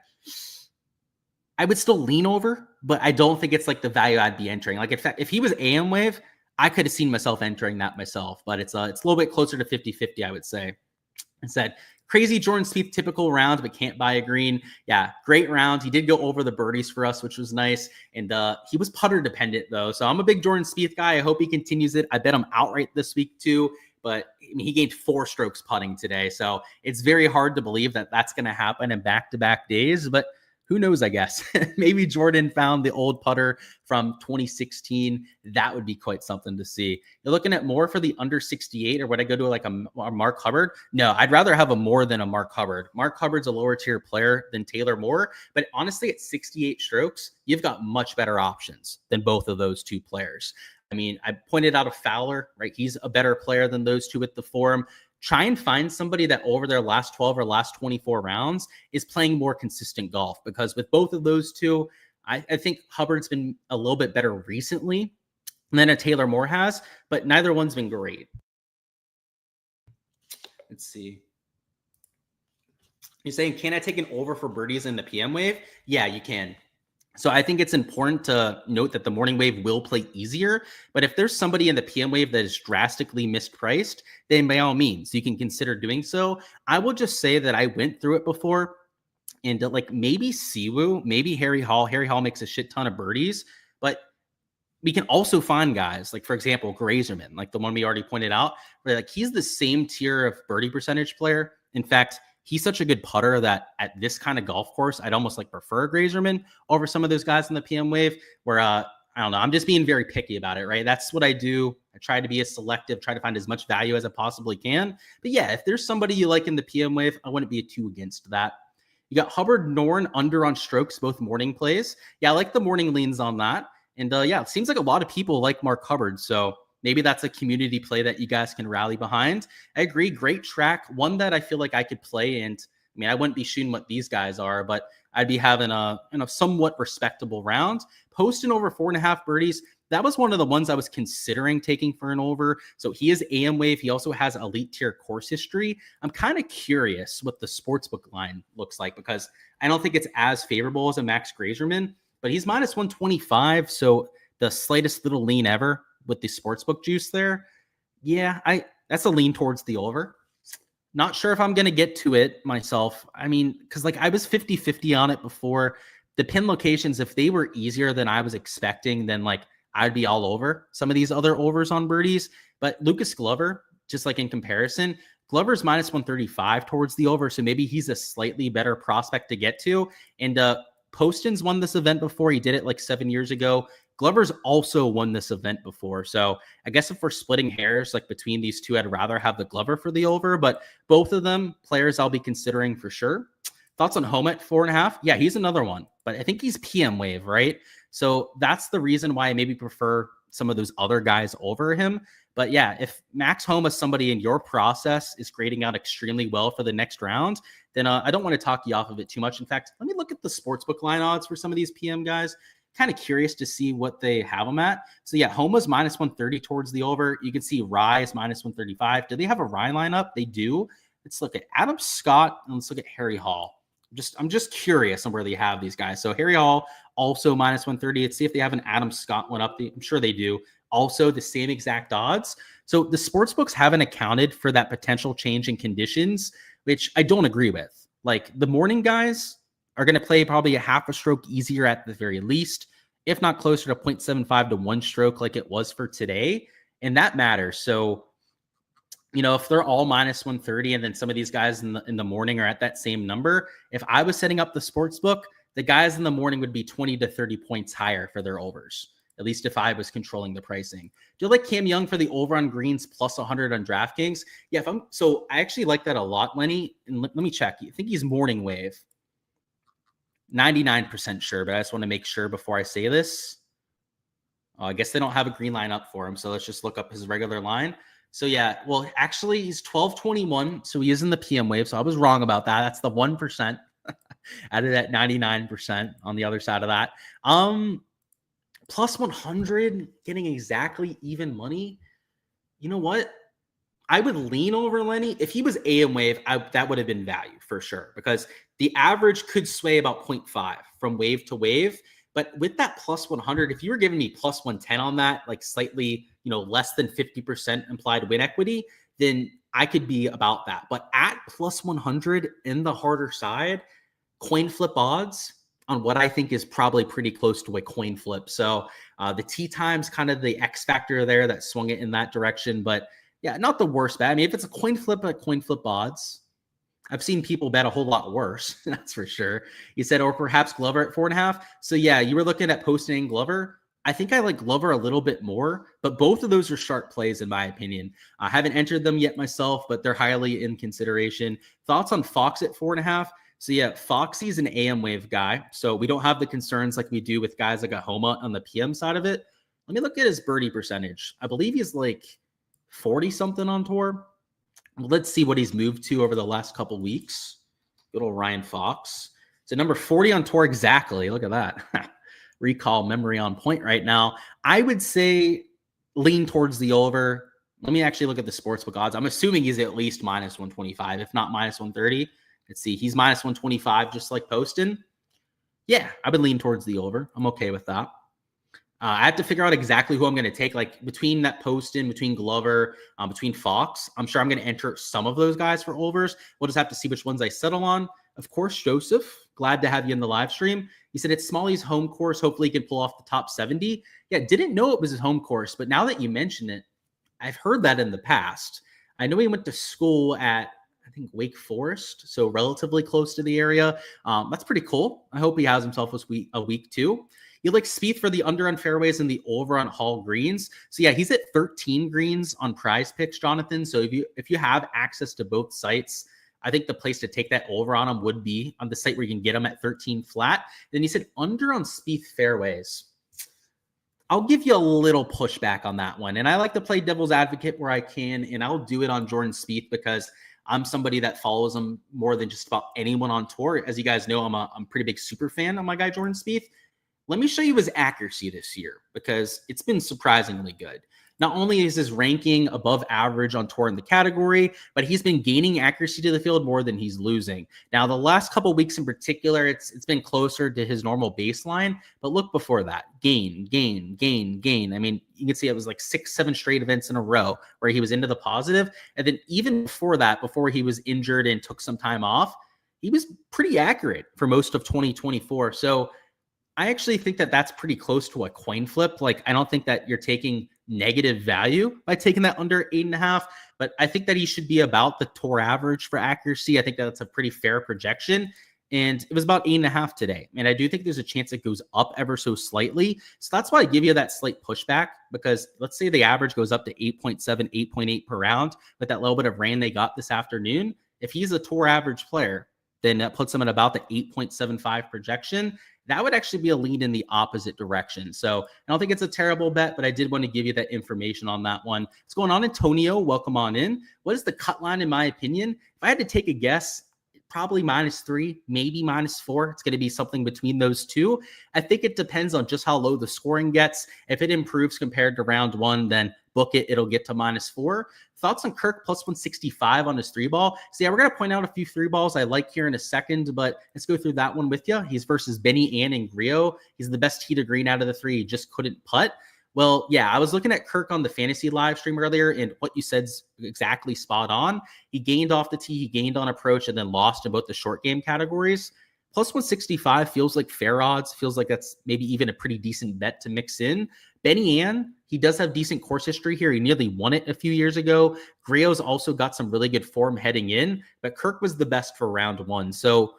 I would still lean over, but I don't think it's like the value I'd be entering. Like if he was AM wave, I could have seen myself entering that myself, but it's a little bit closer to 50-50, I would say. and said, crazy Jordan Spieth typical round, but can't buy a green. Yeah, great round. He did go over the birdies for us, which was nice. And he was putter dependent, though. So I'm a big Jordan Spieth guy. I hope he continues it. I bet him outright this week, too. But I mean, he gained 4 strokes putting today. So it's very hard to believe that that's going to happen in back-to-back days. But who knows, I guess. Maybe Jordan found the old putter from 2016. That would be quite something to see. You're looking at more for the under 68, or would I go to like a Mark Hubbard? No, I'd rather have a more than a Mark Hubbard. Mark Hubbard's a lower tier player than Taylor Moore, but honestly, at 68 strokes, you've got much better options than both of those two players. I mean, I pointed out a Fowler, right? He's a better player than those two at the Forum. Try and find somebody that over their last 12 or last 24 rounds is playing more consistent golf, because with both of those two, I think Hubbard's been a little bit better recently than a Taylor Moore has, but neither one's been great. Let's see. You're saying, can I take an over for birdies in the PM wave? Yeah, you can. So I think it's important to note that the morning wave will play easier, but if there's somebody in the PM wave that is drastically mispriced, then by all means, you can consider doing so. I will just say that I went through it before, and like maybe Siwoo, maybe Harry Hall. Harry Hall makes a shit ton of birdies, but we can also find guys like, for example, Grazerman, like the one we already pointed out, where like he's the same tier of birdie percentage player. In fact, he's such a good putter that at this kind of golf course, I'd almost like prefer Grazerman over some of those guys in the PM wave where, I don't know, I'm just being very picky about it, right? That's what I do. I try to be as selective, try to find as much value as I possibly can. But yeah, if there's somebody you like in the PM wave, I wouldn't be too against that. You got Hubbard, Norn, under on strokes, both morning plays. Yeah, I like the morning leans on that. And yeah, it seems like a lot of people like Mark Hubbard. So maybe that's a community play that you guys can rally behind. I agree. Great track. One that I feel like I could play. And I mean, I wouldn't be shooting what these guys are, but I'd be having a somewhat respectable round. Posting over 4.5 birdies. That was one of the ones I was considering taking for an over. So he is AM wave. He also has elite tier course history. I'm kind of curious what the sportsbook line looks like, because I don't think it's as favorable as a Max Grazerman, but he's minus 125. So the slightest little lean ever with the sportsbook juice there. Yeah, that's a lean towards the over. Not sure if I'm going to get to it myself. I mean, because like I was 50-50 on it before. The pin locations, if they were easier than I was expecting, then like I'd be all over some of these other overs on birdies. But Lucas Glover, just like in comparison, Glover's minus 135 towards the over. So maybe he's a slightly better prospect to get to. And Poston's won this event before. He did it like 7 years ago. Glover's also won this event before. So I guess if we're splitting hairs like between these two, I'd rather have the Glover for the over, but both of them players I'll be considering for sure. Thoughts on Home at 4.5? Yeah, he's another one, but I think he's PM wave, right? So that's the reason why I maybe prefer some of those other guys over him. But yeah, if Max Homa, somebody in your process, is grading out extremely well for the next round, then I don't want to talk you off of it too much. In fact, let me look at the sportsbook line odds for some of these PM guys. Kind of curious to see what they have them at. So yeah, Homa's minus 130 towards the over. You can see Rye is minus 135. Do they have a Rye lineup? They do. Let's look at Adam Scott and let's look at Harry Hall. I'm just curious on where they have these guys. So Harry Hall also minus 130. Let's see if they have an Adam Scott one up. I'm sure they do. Also the same exact odds. So the sports books haven't accounted for that potential change in conditions, which I don't agree with. Like the morning guys are going to play probably a half a stroke easier at the very least, if not closer to 0.75 to 1 stroke like it was for today. And that matters. So, you know, if they're all minus 130 and then some of these guys in the morning are at that same number, if I was setting up the sports book, the guys in the morning would be 20 to 30 points higher for their overs, at least if I was controlling the pricing. Do you like Cam Young for the over on greens plus 100 on DraftKings? Yeah, so I actually like that a lot, Lenny. And let me check. I think he's morning wave. 99% sure, but I just want to make sure before I say this. I guess they don't have a green line up for him, so let's just look up his regular line. So yeah, well, actually he's 1221, so he is in the PM wave, so I was wrong about that. That's the 1%. Added at 99% on the other side of that. Plus 100, getting exactly even money. You know what? I would lean over Lenny. If he was AM wave, that would have been value for sure, because the average could sway about 0.5 from wave to wave. But with that plus 100, if you were giving me plus 110 on that, like slightly, less than 50% implied win equity, then I could be about that. But at plus 100 in the harder side, coin flip odds on what I think is probably pretty close to a coin flip. So the tee time's kind of the X factor there that swung it in that direction. But yeah, not the worst bet. I mean, if it's a coin flip at coin flip odds, I've seen people bet a whole lot worse. That's for sure. You said, or perhaps Glover at 4.5. So yeah, you were looking at posting Glover. I think I like Glover a little bit more, but both of those are sharp plays in my opinion. I haven't entered them yet myself, but they're highly in consideration. Thoughts on Fox at 4.5? So yeah, Foxy's an AM wave guy. So we don't have the concerns like we do with guys like a Homa on the PM side of it. Let me look at his birdie percentage. I believe he's like 40 something on tour. Let's see what he's moved to over the last couple weeks. Good old Ryan Fox. So number 40 on tour exactly. Look at that. Recall memory on point right now. I would say lean towards the over. Let me actually look at the sportsbook odds. I'm assuming he's at least minus 125, if not minus 130. Let's see. He's minus 125, just like Poston. Yeah, I would lean towards the over. I'm okay with that. I have to figure out exactly who I'm going to take, like between that Poston, between Glover, between Fox. I'm sure I'm going to enter some of those guys for overs. We'll just have to see which ones I settle on. Of course, Joseph, glad to have you in the live stream. He said it's Smalley's home course. Hopefully he can pull off the top 70. Yeah, didn't know it was his home course, but now that you mention it, I've heard that in the past. I know he went to school at, I think, Wake Forest, so relatively close to the area. That's pretty cool. I hope he has himself a week too. You like Spieth for the under on fairways and the over on Hall greens. So yeah, he's at 13 greens on Prize Picks, Jonathan. So if you have access to both sites, I think the place to take that over on him would be on the site where you can get him at 13 flat. Then he said under on Spieth fairways. I'll give you a little pushback on that one. And I like to play devil's advocate where I can, and I'll do it on Jordan Spieth because I'm somebody that follows him more than just about anyone on tour. As you guys know, I'm a pretty big super fan of my guy, Jordan Spieth. Let me show you his accuracy this year because it's been surprisingly good. Not only is his ranking above average on tour in the category, but he's been gaining accuracy to the field more than he's losing. Now, the last couple of weeks in particular, it's been closer to his normal baseline, but look before that. Gain. I mean, you can see it was like 6-7 straight events in a row where he was into the positive. And then even before that, before he was injured and took some time off, he was pretty accurate for most of 2024. So I actually think that that's pretty close to a coin flip. Like, I don't think that you're taking negative value by taking that under 8.5, but I think that he should be about the tour average for accuracy. I think that's a pretty fair projection. And it was about 8.5 today. And I do think there's a chance it goes up ever so slightly. So that's why I give you that slight pushback, because let's say the average goes up to 8.7, 8.8 per round with that little bit of rain they got this afternoon. If he's a tour average player, then that puts him at about the 8.75 projection. That would actually be a lean in the opposite direction. So I don't think it's a terrible bet, but I did want to give you that information on that one. What's going on, Antonio? Welcome on in. What is the cut line in my opinion? If I had to take a guess, probably -3, maybe -4. It's going to be something between those two. I think it depends on just how low the scoring gets. If it improves compared to round one, then book it. It'll get to -4. Thoughts on Kirk plus 165 on his 3-ball? So yeah, we're going to point out a few 3-balls I like here in a second, but let's go through that one with you. He's versus Benny Ann and Griot. He's the best tee to green out of the three. He just couldn't putt. Well, yeah, I was looking at Kirk on the fantasy live stream earlier, and what you said's exactly spot on. He gained off the tee, he gained on approach, and then lost in both the short game categories. Plus 165 feels like fair odds, feels like that's maybe even a pretty decent bet to mix in. Benny Ann, he does have decent course history here. He nearly won it a few years ago. Griot's also got some really good form heading in, but Kirk was the best for round one. So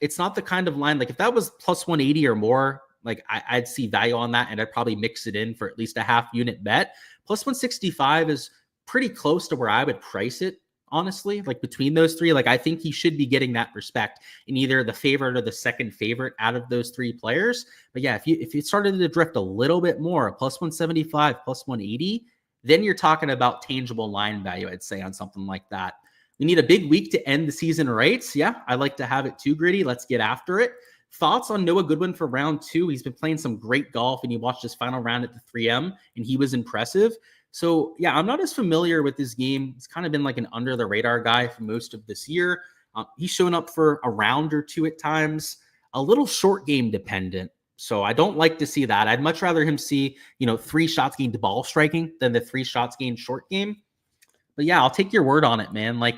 it's not the kind of line, like if that was plus 180 or more, like I'd see value on that, and I'd probably mix it in for at least a half unit bet. Plus 165 is pretty close to where I would price it, honestly. Like between those three, like I think he should be getting that respect in either the favorite or the second favorite out of those three players. But yeah, if you started to drift a little bit more, plus 175, plus 180, then you're talking about tangible line value, I'd say, on something like that. We need a big week to end the season right. Yeah, I like to have it too gritty. Let's get after it. Thoughts on Noah Goodwin for round two? He's been playing some great golf, and you watched his final round at the 3M, and he was impressive. So, yeah, I'm not as familiar with this game. He's kind of been like an under-the-radar guy for most of this year. He's shown up for a round or two at times, a little short game dependent. So I don't like to see that. I'd much rather him see, 3 shots gained ball striking than the 3 shots gained short game. But yeah, I'll take your word on it, man. Like,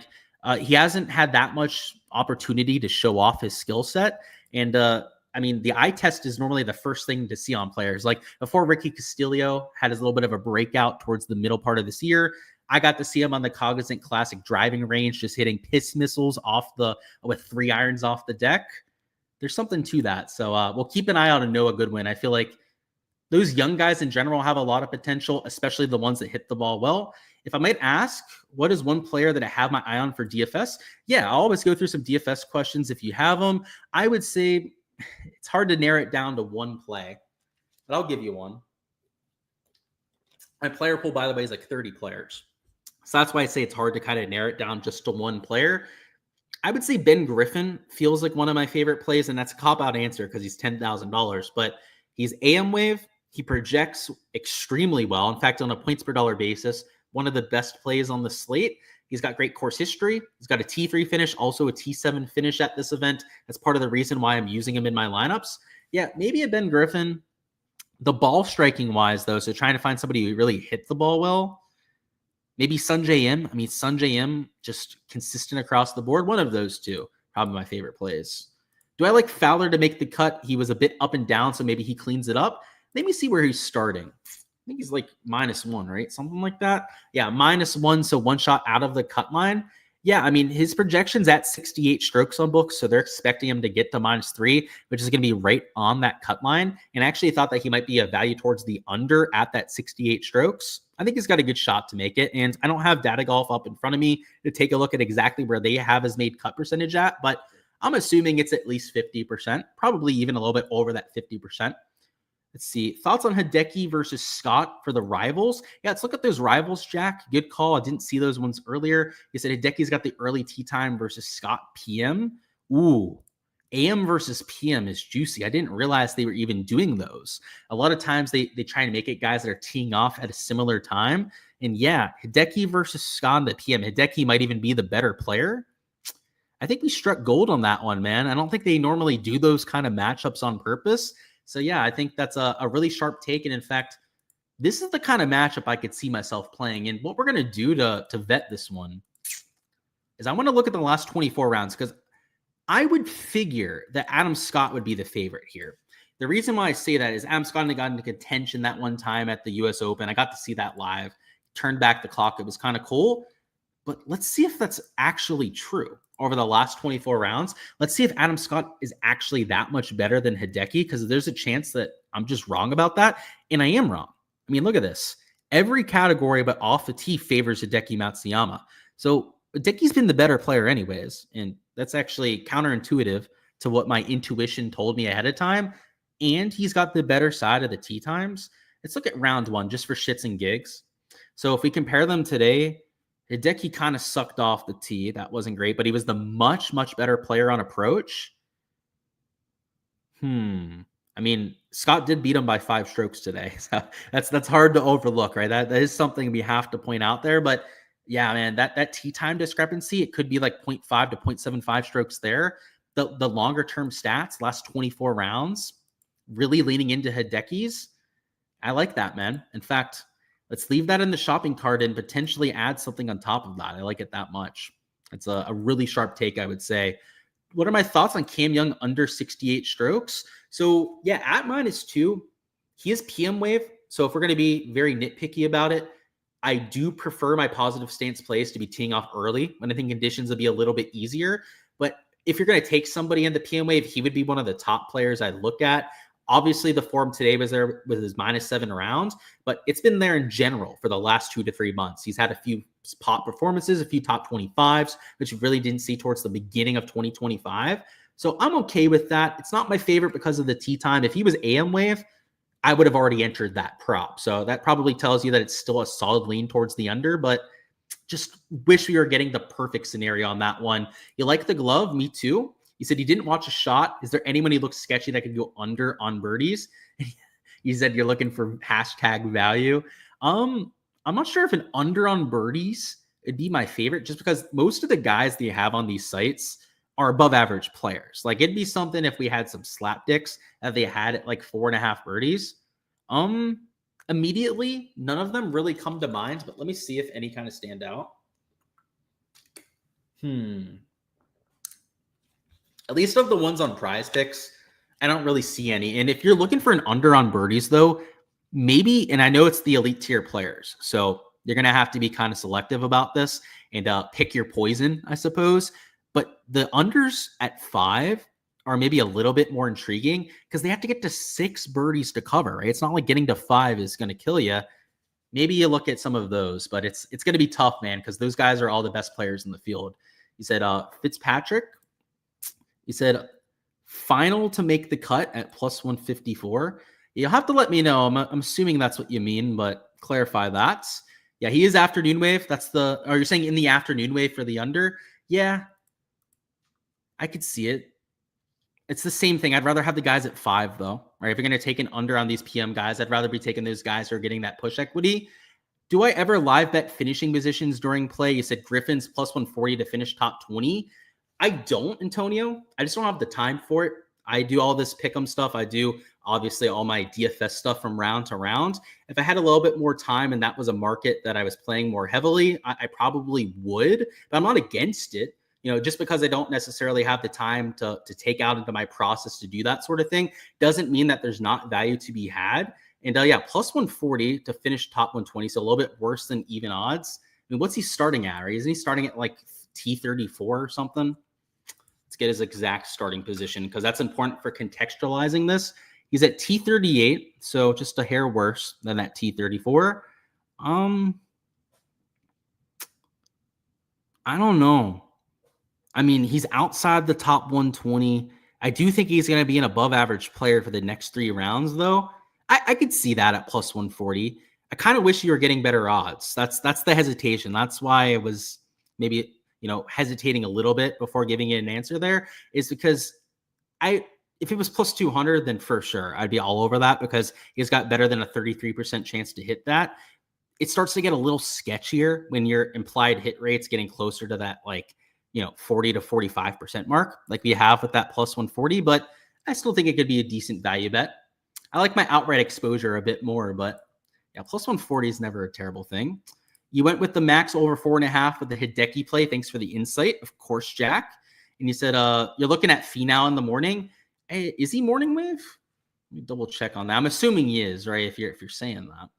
he hasn't had that much opportunity to show off his skill set. And I mean, the eye test is normally the first thing to see on players. Like before Ricky Castillo had his little bit of a breakout towards the middle part of this year, I got to see him on the Cognizant Classic driving range, just hitting piss missiles with 3 irons off the deck. There's something to that. So we'll keep an eye out on Noah Goodwin. I feel like those young guys in general have a lot of potential, especially the ones that hit the ball well. If I might ask, what is one player that I have my eye on for DFS? Yeah, I'll always go through some DFS questions if you have them. I would say it's hard to narrow it down to one play, but I'll give you one. My player pool, by the way, is like 30 players. So that's why I say it's hard to kind of narrow it down just to one player. I would say Ben Griffin feels like one of my favorite plays, and that's a cop-out answer because he's $10,000, but he's AM Wave. He projects extremely well. In fact, on a points per dollar basis, one of the best plays on the slate. He's got great course history. He's got a T3 finish, also a T7 finish at this event. That's part of the reason why I'm using him in my lineups. Yeah, maybe a Ben Griffin. The ball striking wise, though, so trying to find somebody who really hit the ball well. Maybe Sunjay M. I mean, Sunjay M, just consistent across the board. One of those two, probably my favorite plays. Do I like Fowler to make the cut? He was a bit up and down, so maybe he cleans it up. Let me see where he's starting. I think he's like -1, right? Something like that. Yeah, -1, so one shot out of the cut line. Yeah, I mean, his projection's at 68 strokes on books, so they're expecting him to get to -3, which is going to be right on that cut line. And I actually thought that he might be a value towards the under at that 68 strokes. I think he's got a good shot to make it. And I don't have Data Golf up in front of me to take a look at exactly where they have his made cut percentage at, but I'm assuming it's at least 50%, probably even a little bit over that 50%. Let's see. Thoughts on Hideki versus Scott for the rivals? Yeah, let's look at those rivals, Jack. Good call. I didn't see those ones earlier. You said Hideki's got the early tee time versus Scott PM. Ooh, AM versus PM is juicy. I didn't realize they were even doing those. A lot of times they try to make it guys that are teeing off at a similar time. And yeah, Hideki versus Scott in the PM. Hideki might even be the better player. I think we struck gold on that one, man. I don't think they normally do those kind of matchups on purpose. So yeah, I think that's a really sharp take. And in fact, this is the kind of matchup I could see myself playing. And what we're going to do to vet this one is I want to look at the last 24 rounds because I would figure that Adam Scott would be the favorite here. The reason why I say that is Adam Scott got into contention that one time at the US Open. I got to see that live, turned back the clock. It was kind of cool. But let's see if that's actually true over the last 24 rounds. Let's see if Adam Scott is actually that much better than Hideki, because there's a chance that I'm just wrong about that. And I am wrong. I mean, look at this. Every category but off the tee favors Hideki Matsuyama. So Hideki's been the better player anyways. And that's actually counterintuitive to what my intuition told me ahead of time. And he's got the better side of the tee times. Let's look at round one just for shits and gigs. So if we compare them today, Hideki kind of sucked off the tee. That wasn't great, but he was the much, much better player on approach. I mean, Scott did beat him by 5 strokes today. So that's hard to overlook, right? That is something we have to point out there. But yeah, man, that tee time discrepancy, it could be like 0.5 to 0.75 strokes there. The longer term stats, last 24 rounds, really leaning into Hideki's. I like that, man. In fact, let's leave that in the shopping cart and potentially add something on top of that. I like it that much. It's a really sharp take, I would say. What are my thoughts on Cam Young under 68 strokes? So yeah, at -2, he is PM wave. So if we're going to be very nitpicky about it, I do prefer my positive stance plays to be teeing off early when I think conditions will be a little bit easier. But if you're going to take somebody in the PM wave, he would be one of the top players I'd look at. Obviously, the form today was there with his -7 rounds, but it's been there in general for the last 2 to 3 months. He's had a few pop performances, a few top 25s, which you really didn't see towards the beginning of 2025. So I'm okay with that. It's not my favorite because of the tee time. If he was AM wave, I would have already entered that prop. So that probably tells you that it's still a solid lean towards the under, but just wish we were getting the perfect scenario on that one. You like the glove? Me too. He said he didn't watch a shot. Is there anyone who looks sketchy that could go under on birdies? He said you're looking for hashtag value. I'm not sure if an under on birdies would be my favorite, just because most of the guys that you have on these sites are above average players. Like it'd be something if we had some slapdicks that they had at like 4.5 birdies. Immediately, none of them really come to mind, but let me see if any kind of stand out. At least of the ones on Prize Picks, I don't really see any. And if you're looking for an under on birdies, though, maybe, and I know it's the elite tier players, so you're going to have to be kind of selective about this and pick your poison, I suppose. But the unders at 5 are maybe a little bit more intriguing because they have to get to 6 birdies to cover, right? It's not like getting to 5 is going to kill you. Maybe you look at some of those, but it's going to be tough, man, because those guys are all the best players in the field. You said Fitzpatrick. You said final to make the cut at plus 154. You'll have to let me know. I'm assuming that's what you mean, but clarify that. Yeah, he is afternoon wave. Are you saying in the afternoon wave for the under? Yeah, I could see it. It's the same thing. I'd rather have the guys at 5, though, right? If you're going to take an under on these PM guys, I'd rather be taking those guys who are getting that push equity. Do I ever live bet finishing positions during play? You said Griffin's plus 140 to finish top 20. I don't, Antonio. I just don't have the time for it. I do all this pick'em stuff. I do, obviously, all my DFS stuff from round to round. If I had a little bit more time and that was a market that I was playing more heavily, I probably would, but I'm not against it. Just because I don't necessarily have the time to take out into my process to do that sort of thing doesn't mean that there's not value to be had. And yeah, plus 140 to finish top 120. So a little bit worse than even odds. I mean, what's he starting at? Or isn't he starting at like T34 or something? Let's get his exact starting position because that's important for contextualizing this. He's at T38, so just a hair worse than that T34. I don't know. I mean, he's outside the top 120. I do think he's going to be an above average player for the next 3 rounds, though. I could see that at plus 140. I kind of wish you were getting better odds. That's the hesitation. That's why I was maybe hesitating a little bit before giving it an answer there, is because if it was plus 200, then for sure I'd be all over that because he's got better than a 33% chance to hit that. It starts to get a little sketchier when your implied hit rate's getting closer to that 40 to 45% mark like we have with that plus 140, but I still think it could be a decent value bet. I like my outright exposure a bit more, but yeah, plus 140 is never a terrible thing. You went with the max over 4.5 with the Hideki play. Thanks for the insight, of course, Jack. And you said you're looking at Finau in the morning. Hey, is he morning wave? Let me double check on that. I'm assuming he is, right? If you're saying that.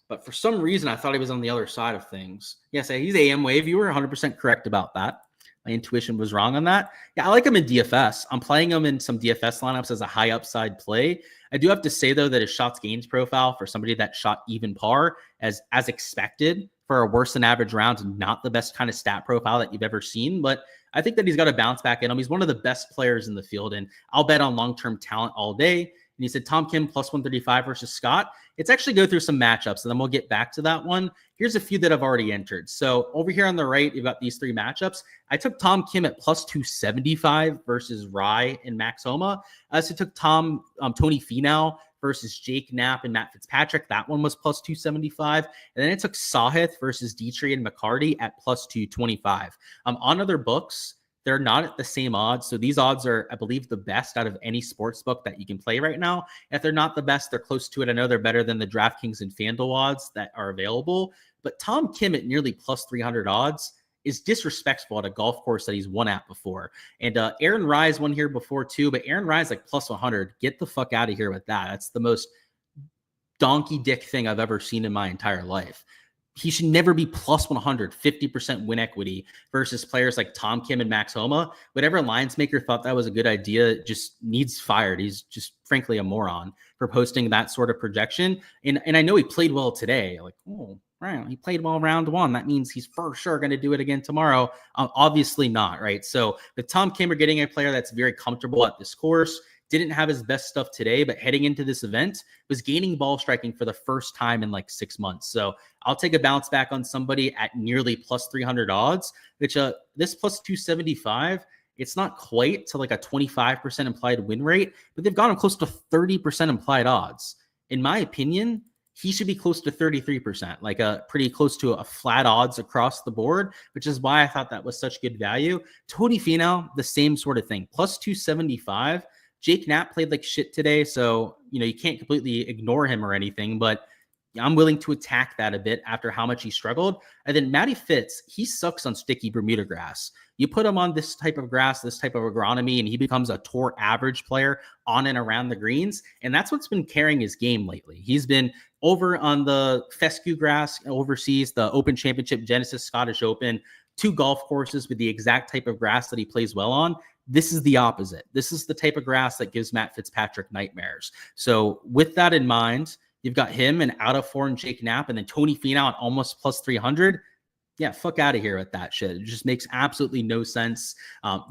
But for some reason, I thought he was on the other side of things. Yes, he's AM wave. You were 100% correct about that. My intuition was wrong on that. Yeah, I like him in DFS. I'm playing him in some DFS lineups as a high upside play. I do have to say, though, that his shots gains profile for somebody that shot even par as expected for a worse than average round, not the best kind of stat profile that you've ever seen. But I think that he's got to bounce back in him. He's one of the best players in the field, and I'll bet on long-term talent all day. And he said Tom Kim plus 135 versus Scott. Let's actually go through some matchups, and then we'll get back to that one. Here's a few that I've already entered. So over here on the right, you've got these 3 matchups. I took Tom Kim at plus 275 versus Rye and Max Homa. I also took Tony Finau versus Jake Knapp and Matt Fitzpatrick. That one was plus 275. And then I took Sahith versus Dietrich and McCarty at plus 225. On other books, they're not at the same odds. So these odds are, I believe, the best out of any sports book that you can play right now. If they're not the best, they're close to it. I know they're better than the DraftKings and FanDuel odds that are available. But Tom Kim at nearly plus 300 odds is disrespectful at a golf course that he's won at before. And Aaron Rye's won here before too, but Aaron Rye's like plus 100. Get the fuck out of here with that. That's the most donkey dick thing I've ever seen in my entire life. He should never be plus 100, 50% win equity versus players like Tom Kim and Max Homa. Whatever lines maker thought that was a good idea just needs fired. He's just frankly a moron for posting that sort of projection. And I know he played well today. Like, oh, right. He played well round 1. That means he's for sure going to do it again tomorrow. Obviously not, right? So with Tom Kim, we're getting a player that's very comfortable at this course. Didn't have his best stuff today, but heading into this event was gaining ball striking for the first time in like 6 months. So I'll take a bounce back on somebody at nearly plus 300 odds, which this plus 275, it's not quite to like a 25% implied win rate, but they've got him close to 30% implied odds. In my opinion, he should be close to 33%, like pretty close to a flat odds across the board, which is why I thought that was such good value. Tony Finau, the same sort of thing, plus 275. Jake Knapp played like shit today, so you can't completely ignore him or anything, but I'm willing to attack that a bit after how much he struggled. And then Matty Fitz, he sucks on sticky Bermuda grass. You put him on this type of grass, this type of agronomy, and he becomes a tour average player on and around the greens. And that's what's been carrying his game lately. He's been over on the fescue grass overseas, the Open Championship, Genesis Scottish Open, 2 golf courses with the exact type of grass that he plays well on. This is the opposite. This is the type of grass that gives Matt Fitzpatrick nightmares. So with that in mind, you've got him and out of form Jake Knapp, and then Tony Finau at almost plus 300. Yeah, fuck out of here with that shit. It just makes absolutely no sense.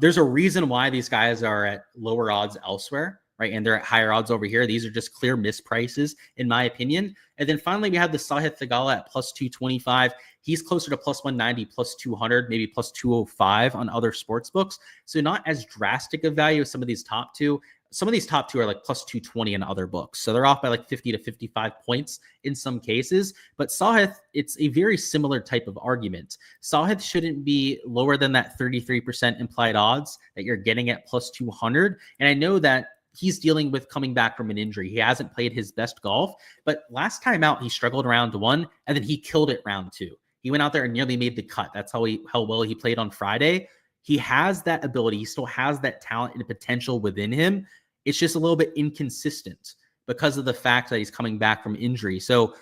There's a reason why these guys are at lower odds elsewhere, right? And they're at higher odds over here. These are just clear misprices, in my opinion. And then finally, we have the Sahith Theegala at plus 225. He's closer to plus 190, plus 200, maybe plus 205 on other sports books. So not as drastic of value as some of these top two. Some of these top two are like plus 220 in other books. So they're off by like 50 to 55 points in some cases. But Sahith, it's a very similar type of argument. Sahith shouldn't be lower than that 33% implied odds that you're getting at plus 200. And I know that he's dealing with coming back from an injury. He hasn't played his best golf, but last time out, he struggled round 1 and then he killed it round 2. He went out there and nearly made the cut. That's how well he played on Friday. He has that ability. He still has that talent and potential within him. It's just a little bit inconsistent because of the fact that he's coming back from injury. So,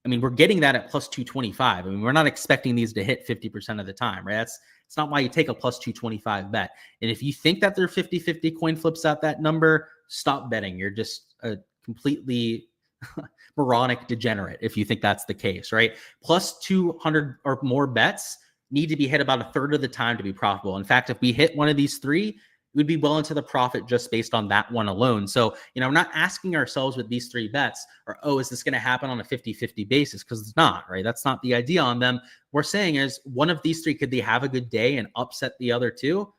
I mean, we're getting that at plus 225. I mean, we're not expecting these to hit 50% of the time, right? It's not why you take a plus 225 bet. And if you think that they're 50-50 coin flips at that number, stop betting. You're just a completely moronic degenerate if you think that's the case, right? Plus 200 or more bets need to be hit about a third of the time to be profitable. In fact, if we hit one of these 3, we'd be well into the profit just based on that one alone. So, we're not asking ourselves with these 3 bets, or, oh, is this going to happen on a 50-50 basis? Because it's not, right? That's not the idea on them. We're saying is one of these 3, could they have a good day and upset the other 2?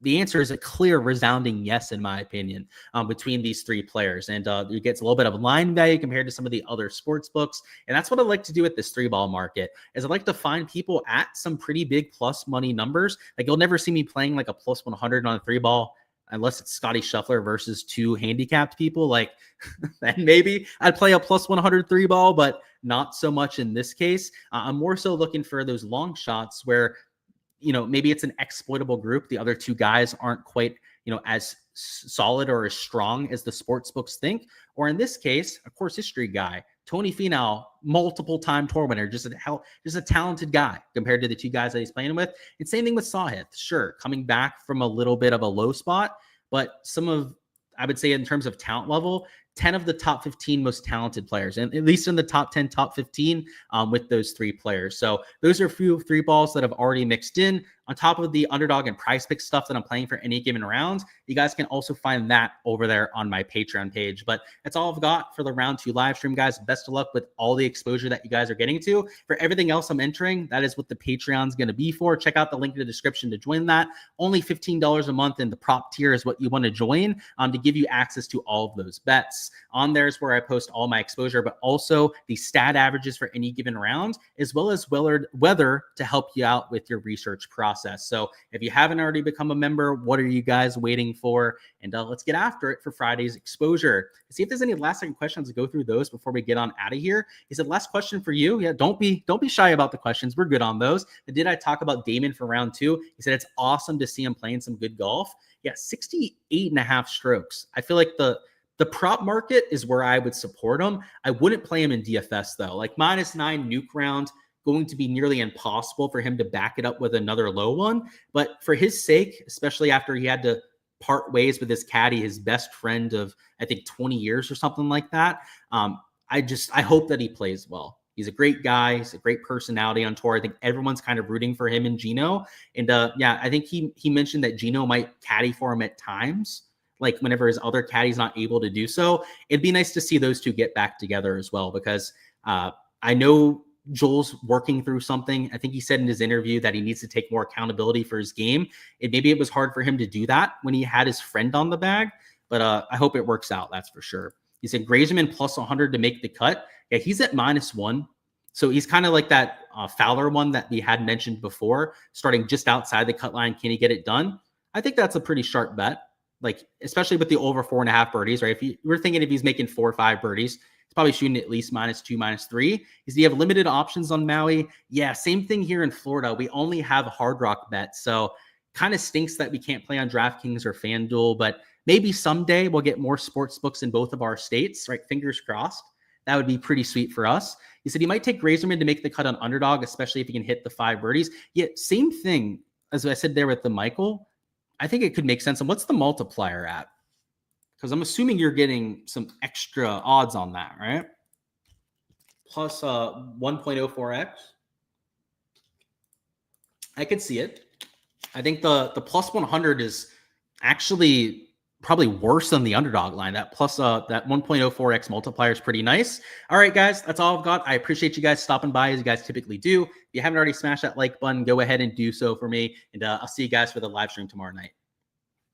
The answer is a clear, resounding yes, in my opinion, between these 3 players. And it gets a little bit of line value compared to some of the other sports books. And that's what I like to do with this 3-ball market, is I like to find people at some pretty big plus money numbers. Like, you'll never see me playing like a plus 100 on a 3-ball unless it's Scotty Scheffler versus 2 handicapped people. Like, then maybe I'd play a plus 100 3-ball, but not so much in this case. I'm more so looking for those long shots where maybe it's an exploitable group. The other 2 guys aren't quite, as solid or as strong as the sports books think. Or in this case, a course history guy, Tony Finau, multiple time tour winner, just a talented guy compared to the 2 guys that he's playing with. And same thing with Sahith. Sure, coming back from a little bit of a low spot, but I would say in terms of talent level, 10 of the top 15 most talented players, and at least in the top 10, top 15 with those 3 players. So those are a few 3-balls that have already mixed in on top of the Underdog and Prize Pick stuff that I'm playing for any given round. You guys can also find that over there on my Patreon page. But that's all I've got for the round 2 live stream, guys. Best of luck with all the exposure that you guys are getting to. For everything else I'm entering, that is what the Patreon's going to be for. Check out the link in the description to join that. Only $15 a month in the prop tier is what you want to join to give you access to all of those bets. On there is where I post all my exposure, but also the stat averages for any given round, as well as weather to help you out with your research process. So if you haven't already become a member, what are you guys waiting for? And let's get after it for Friday's exposure. See if there's any last second questions to go through those before we get on out of here. He said, last question for you. Yeah, don't be shy about the questions. We're good on those. But did I talk about Damon for round 2? He said, it's awesome to see him playing some good golf. Yeah, 68.5 strokes. I feel like the prop market is where I would support him. I wouldn't play him in DFS though. Like -9 nuke round, going to be nearly impossible for him to back it up with another low one. But for his sake, especially after he had to part ways with his caddy, his best friend of, I think, 20 years or something like that, I hope that he plays well. He's a great guy. He's a great personality on tour. I think everyone's kind of rooting for him and Gino. And yeah, I think he mentioned that Gino might caddy for him at times, like whenever his other caddy's not able to do so. It'd be nice to see those 2 get back together as well, because I know Joel's working through something. I think he said in his interview that he needs to take more accountability for his game. Maybe it was hard for him to do that when he had his friend on the bag, but I hope it works out. That's for sure. He said Grazeman plus 100 to make the cut. Yeah, he's at -1. So he's kind of like that Fowler one that we had mentioned before, starting just outside the cut line. Can he get it done? I think that's a pretty sharp bet. Like, especially with the over 4.5 birdies, right? If we're thinking if he's making 4 or 5 birdies, He's probably shooting at least -2, -3. Do you have limited options on Maui? Yeah, same thing here in Florida. We only have Hard Rock Bet, so kind of stinks that we can't play on DraftKings or FanDuel, but maybe someday we'll get more sports books in both of our states, right? Fingers crossed. That would be pretty sweet for us. He said he might take Razorman to make the cut on Underdog, especially if he can hit the 5 birdies. Yeah, same thing as I said there with the Michael. I think it could make sense. And what's the multiplier at? Because I'm assuming you're getting some extra odds on that, right? Plus 1.04x. I could see it. I think the plus 100 is actually probably worse than the Underdog line. That plus that 1.04x multiplier is pretty nice. All right, guys, that's all I've got. I appreciate you guys stopping by as you guys typically do. If you haven't already smashed that like button, go ahead and do so for me. And I'll see you guys for the live stream tomorrow night.